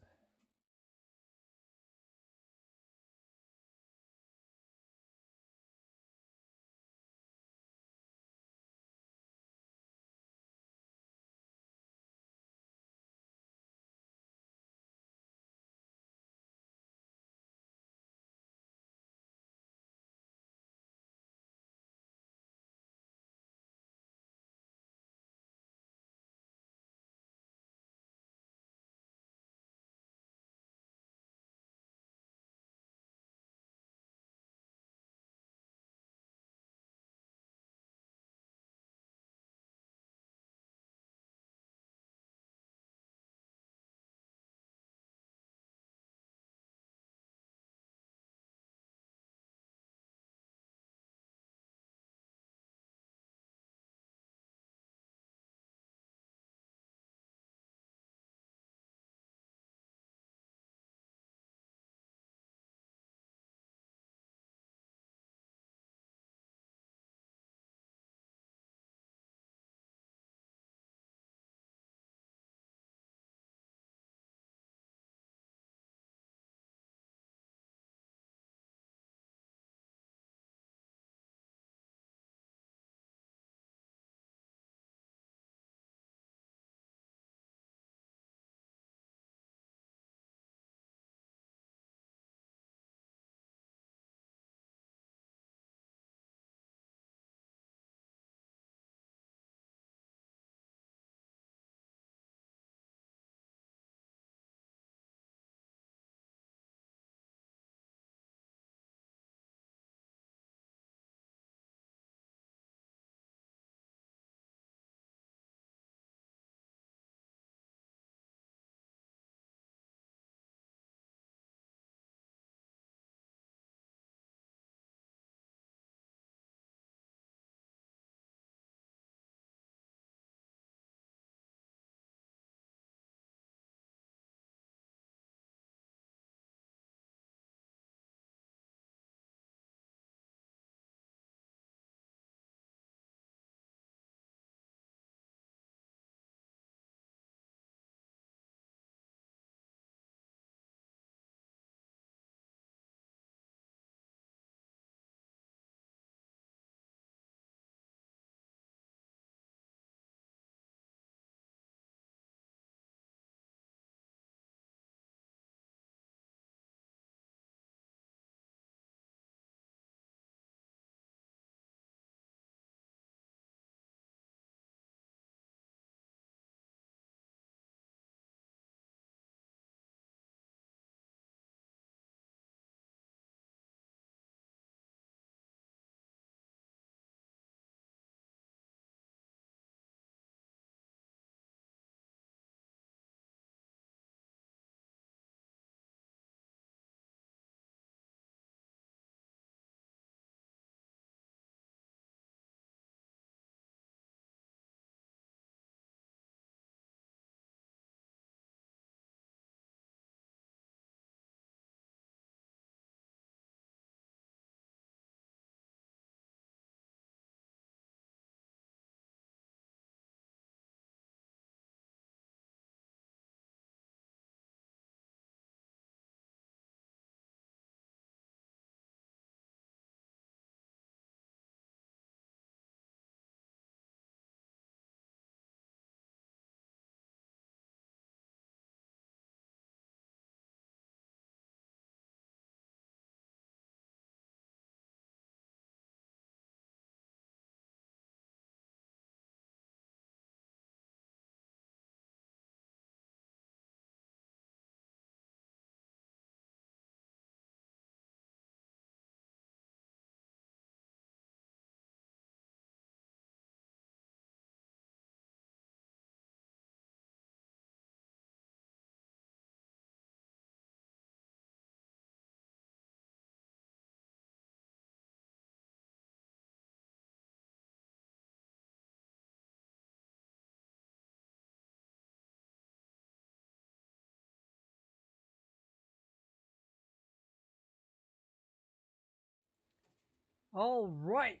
All right.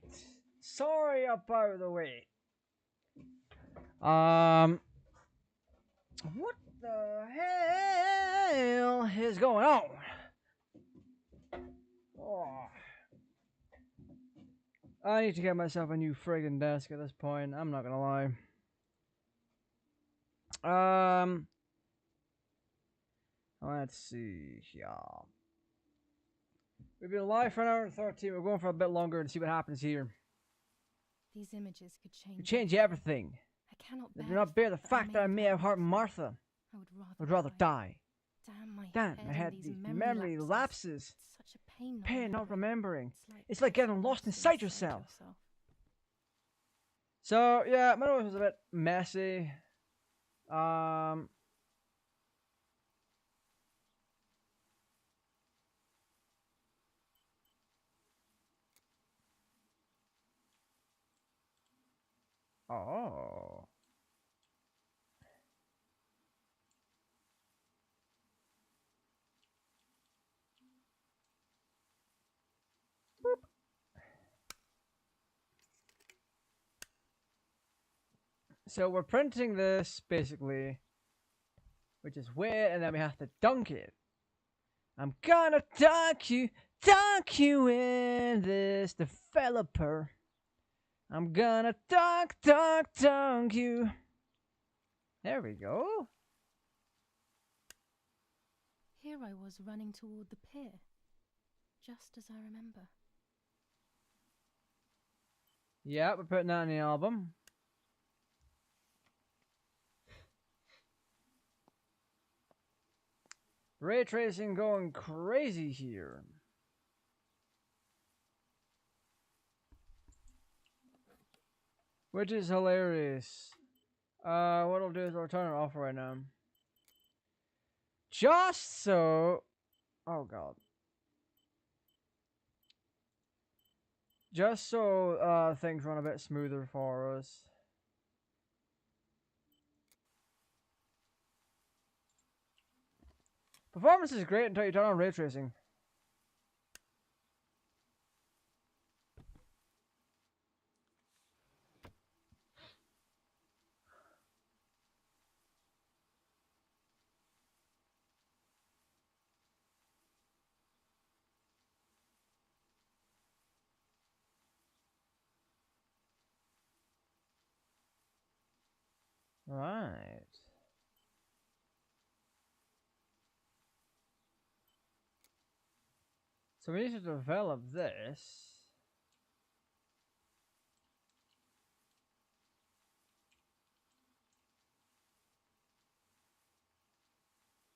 Sorry about the wait. What the hell is going on? Oh. I need to get myself a new friggin' desk at this point. I'm not gonna lie. Let's see. Yeah. We've been live for an hour and 13. We're going for a bit longer and see what happens here. These images could change. We change everything. I cannot They do not bear the fact that I may have hurt Martha. I would rather die. Damn, I had these memory lapses. It's such a pain Not remembering. It's It's like getting lost inside yourself. So, yeah, my nose was a bit messy. Oh. Boop. So we're printing this, basically, which is weird, and then we have to dunk it. I'm gonna dunk you in this developer. I'm gonna dunk you. There we go. Here I was running toward the pier, just as I remember. Yeah, we're putting that in the album. Ray tracing going crazy here. Which is hilarious. What I'll do is I'll turn it off right now. Just so... Oh god. Just so things run a bit smoother for us. Performance is great until you turn on ray tracing. Right. So we need to develop this.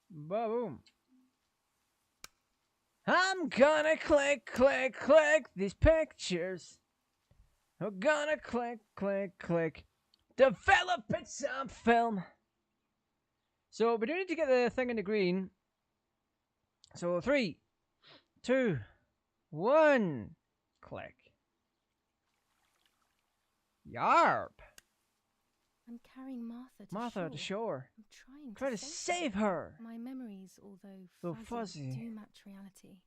Ba-boom. I'm gonna click these pictures. I'm gonna click. Develop it some film. So we do need to get the thing in the green. So 3, 2, 1, click. Yarp. I'm carrying Martha to shore. I'm Try to save her. My memories, although fuzzy, do match reality.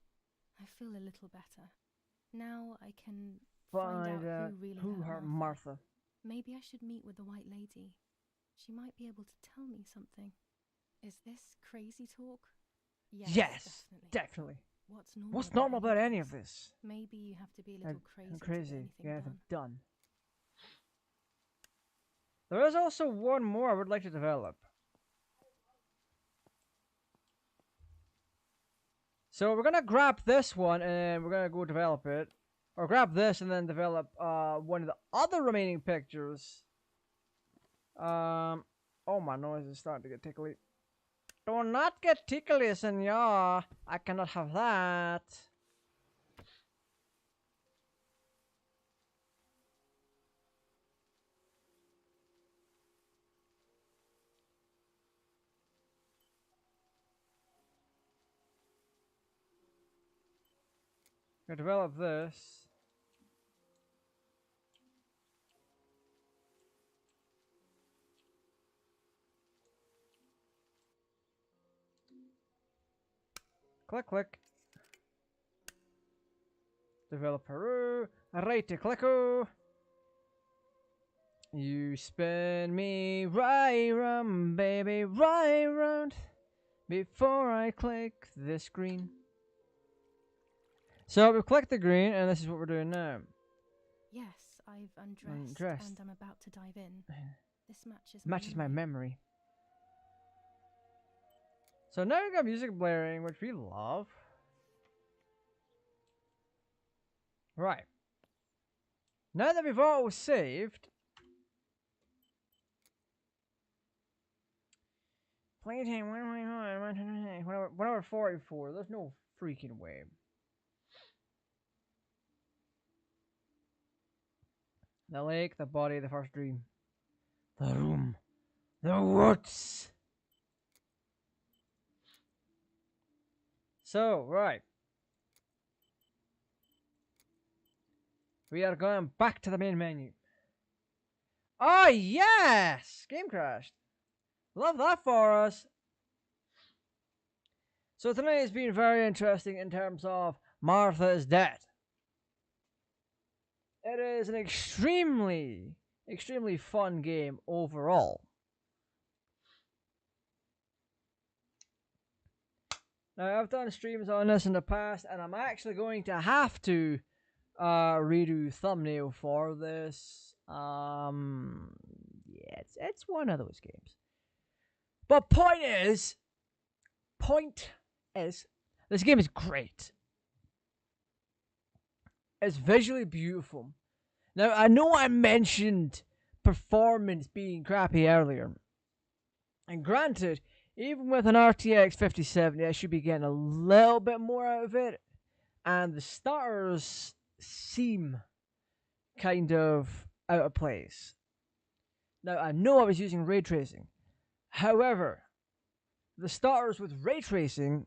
I feel a little better. Now I can find out who really who hurt Martha. Maybe I should meet with the White Lady. She might be able to tell me something. Is this crazy talk? Yes, definitely. What's normal about any of this? Maybe you have to be a little crazy to get anything done. There is also one more I would like to develop. So we're gonna grab this one and we're gonna go develop it. Or grab this and then develop one of the other remaining pictures. Oh, my nose is starting to get tickly. Do not get tickly, senor. I cannot have that. I develop this. Click. Developer, right to clicko. You spin me right round, baby, right round, before I click this green. So we've clicked the green, and this is what we're doing now. Yes, I've undressed, Undressed. and I'm about to dive in. This Matches my memory. So now we've got music blaring, which we love. Right. Now that we've all saved, playtime 1 hour 44. There's no freaking way. The lake, the body, the first dream, the room, the woods. So, right. We are going back to the main menu. Oh, yes! Game crashed. Love that for us. So tonight has been very interesting in terms of Martha is dead. It is an extremely fun game overall. Now, I've done streams on this in the past, and I'm actually going to have to redo thumbnail for this. Yeah, it's one of those games. But point is, this game is great. It's visually beautiful. Now, I know I mentioned performance being crappy earlier. And granted, even with an RTX 5070, I should be getting a little bit more out of it. And the stutters seem kind of out of place. Now, I know I was using ray tracing. However, the stutters with ray tracing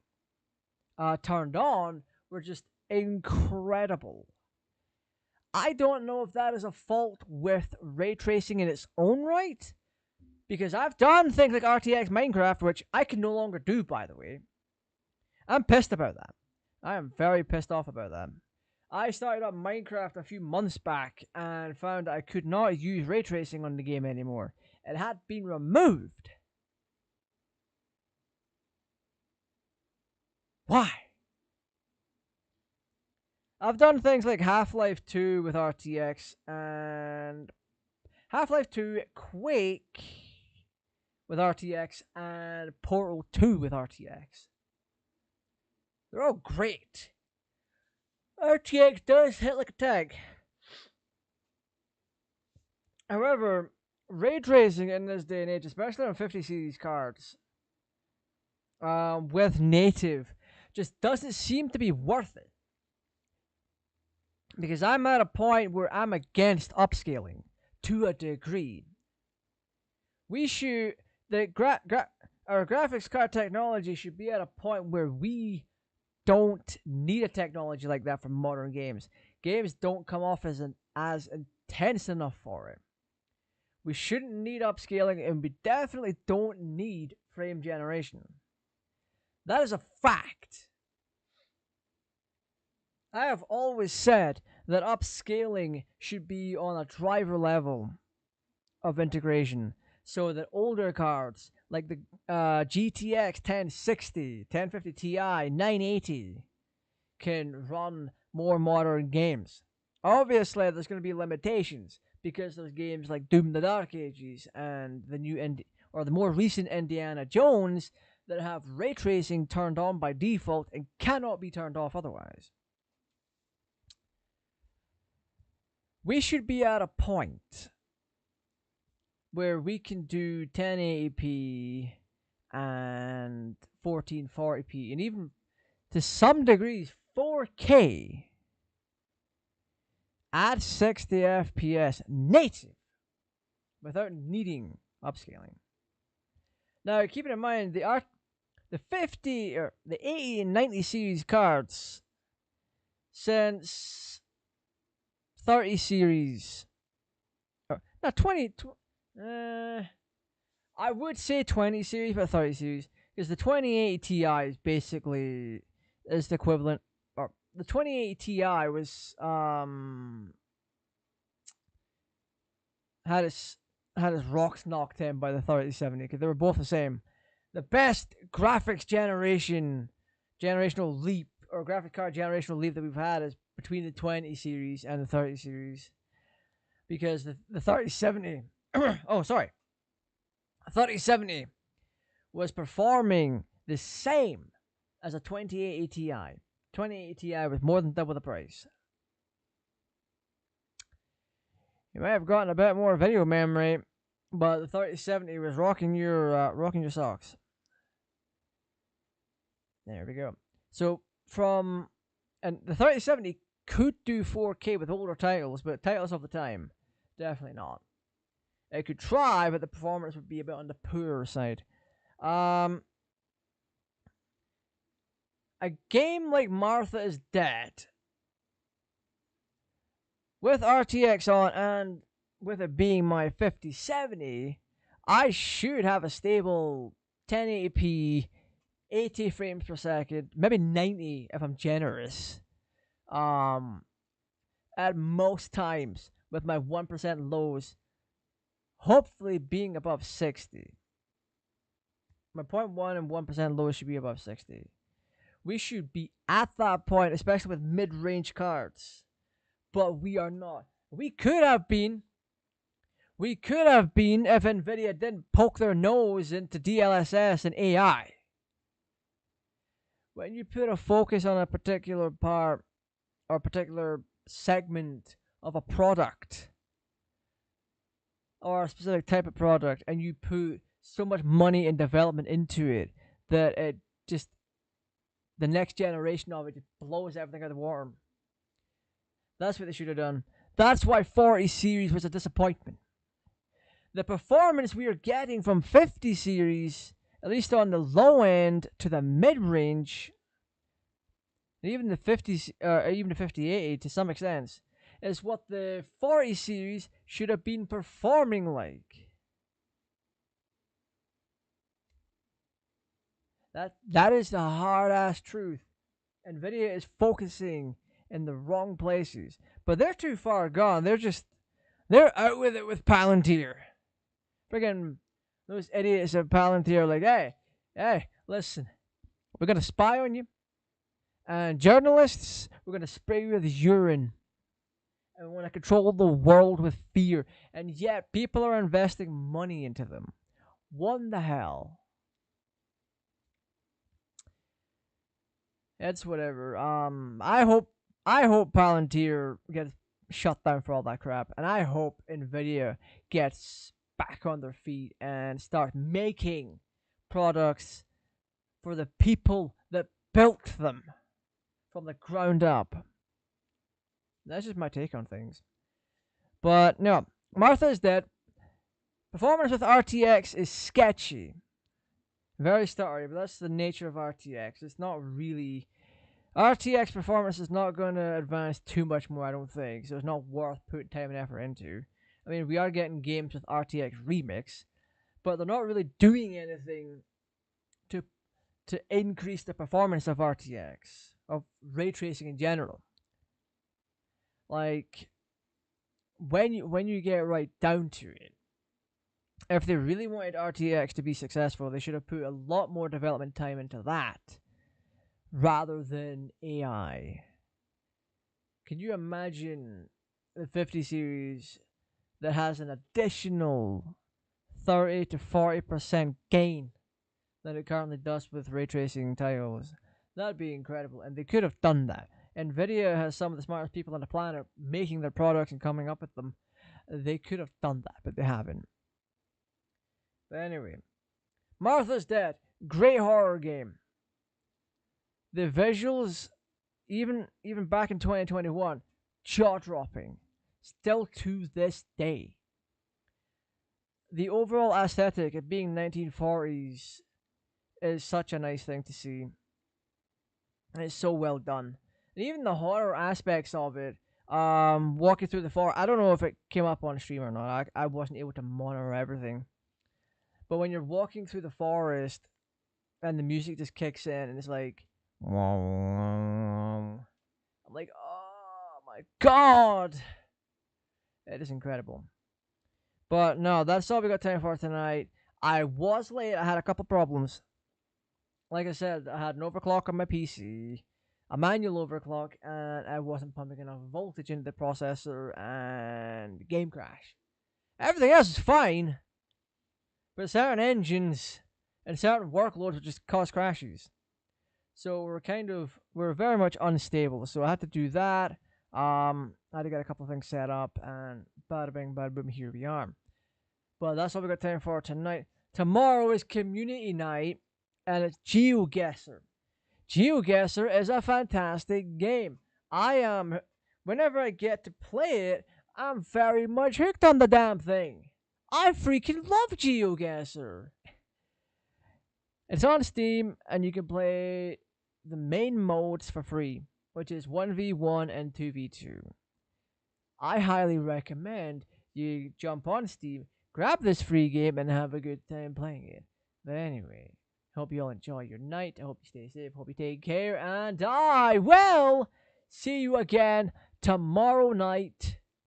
turned on were just incredible. I don't know if that is a fault with ray tracing in its own right, because I've done things like RTX Minecraft, which I can no longer do, by the way. I'm pissed about that. I am very pissed off about that. I started up Minecraft a few months back and found I could not use ray tracing on the game anymore. It had been removed. Why? I've done things like Half-Life 2 with RTX and Half-Life 2 Quake with RTX and Portal 2 with RTX. They're all great. RTX does hit like a tank. However, ray tracing in this day and age, especially on 50 series cards, with native, just doesn't seem to be worth it. Because I'm at a point where I'm against upscaling to a degree. We should, our graphics card technology should be at a point where we don't need a technology like that for modern games. Games don't come off as intense enough for it. We shouldn't need upscaling, and we definitely don't need frame generation. That is a fact. I have always said that upscaling should be on a driver level of integration, so that older cards like the GTX 1060, 1050 Ti, 980 can run more modern games. Obviously, there's going to be limitations because there's games like Doom: The Dark Ages and the more recent Indiana Jones that have ray tracing turned on by default and cannot be turned off otherwise. We should be at a point where we can do 1080p and 1440p and even to some degrees 4K at 60 FPS native without needing upscaling. Now, keeping in mind the 50 or the 80 and 90 series cards since 30 series, not 20. I would say 20 series, but 30 series, because the 2080 Ti is basically the equivalent, or the 2080 Ti was had its rocks knocked in by the 3070 because they were both the same. The best graphics generational leap or graphic card generational leap that we've had is between the 20 series and the 30 series, because the 3070 oh sorry 3070 was performing the same as a 2080 Ti. 2080 Ti was more than double the price. You may have gotten a bit more video memory, but the 3070 was rocking your socks. There we go. So and the 3070 could do 4K with older titles, but titles of the time, definitely not. It could try, but the performance would be a bit on the poorer side. A game like Martha is Dead, with RTX on and with it being my 5070, I should have a stable 1080p, 80 frames per second, maybe 90 if I'm generous. At most times with my 1% lows, hopefully being above 60. My 0.1 and 1% lows should be above 60. We should be at that point, especially with mid-range cards. But we are not. We could have been if Nvidia didn't poke their nose into DLSS and AI. When you put a focus on a particular part or a particular segment of a product or a specific type of product, and you put so much money and development into it that it just, the next generation of it just blows everything out of the water. That's what they should have done. That's why 40 series was a disappointment. The performance we are getting from 50 series, at least on the low end to the mid-range, and even the 50s, even the 5080 to some extent, is what the 40 series should have been performing like. That is the hard-ass truth. Nvidia is focusing in the wrong places, but they're too far gone. They're out with it with Palantir. Friggin' those idiots at Palantir, like, hey, listen, we're gonna spy on you, and journalists, we're gonna spray you with urine, and we want to control the world with fear, and yet people are investing money into them. What the hell? It's whatever. I hope Palantir gets shut down for all that crap, and I hope Nvidia gets back on their feet and start making products for the people that built them from the ground up. That's just my take on things. But no, Martha is Dead. Performance with RTX is sketchy. Very stuttery, but that's the nature of RTX. It's not really... RTX performance is not going to advance too much more, I don't think, so it's not worth putting time and effort into. I mean, we are getting games with RTX Remix, but they're not really doing anything to increase the performance of RTX, of ray tracing in general. Like, when you get right down to it, if they really wanted RTX to be successful, they should have put a lot more development time into that rather than AI. Can you imagine the 50 series that has an additional 30 to 40% gain than it currently does with ray tracing titles? That'd be incredible, and they could have done that. Nvidia has some of the smartest people on the planet making their products and coming up with them. They could have done that, but they haven't. But anyway, Martha's Dead, great horror game. The visuals, even back in 2021, jaw-dropping, still to this day. The overall aesthetic of being 1940s is such a nice thing to see. And it's so well done. And even the horror aspects of it, walking through the forest, I don't know if it came up on stream or not. I wasn't able to monitor everything. But when you're walking through the forest and the music just kicks in and it's like, Like, oh my god, it is incredible. But no, that's all we got time for tonight. I was late. I had a couple problems. Like I said, I had an overclock on my PC, a manual overclock, and I wasn't pumping enough voltage into the processor, and game crash. Everything else is fine, but certain engines and certain workloads would just cause crashes. So we're very much unstable. So I had to do that. I had to get a couple of things set up, and bada bing, bada boom, here we are. But that's all we got time for tonight. Tomorrow is community night, and it's GeoGuessr. GeoGuessr is a fantastic game. Whenever I get to play it, I'm very much hooked on the damn thing. I freaking love GeoGuessr. It's on Steam, and you can play the main modes for free, which is 1v1 and 2v2. I highly recommend you jump on Steam, grab this free game, and have a good time playing it. But anyway, hope you all enjoy your night. I hope you stay safe. Hope you take care. And I will see you again tomorrow night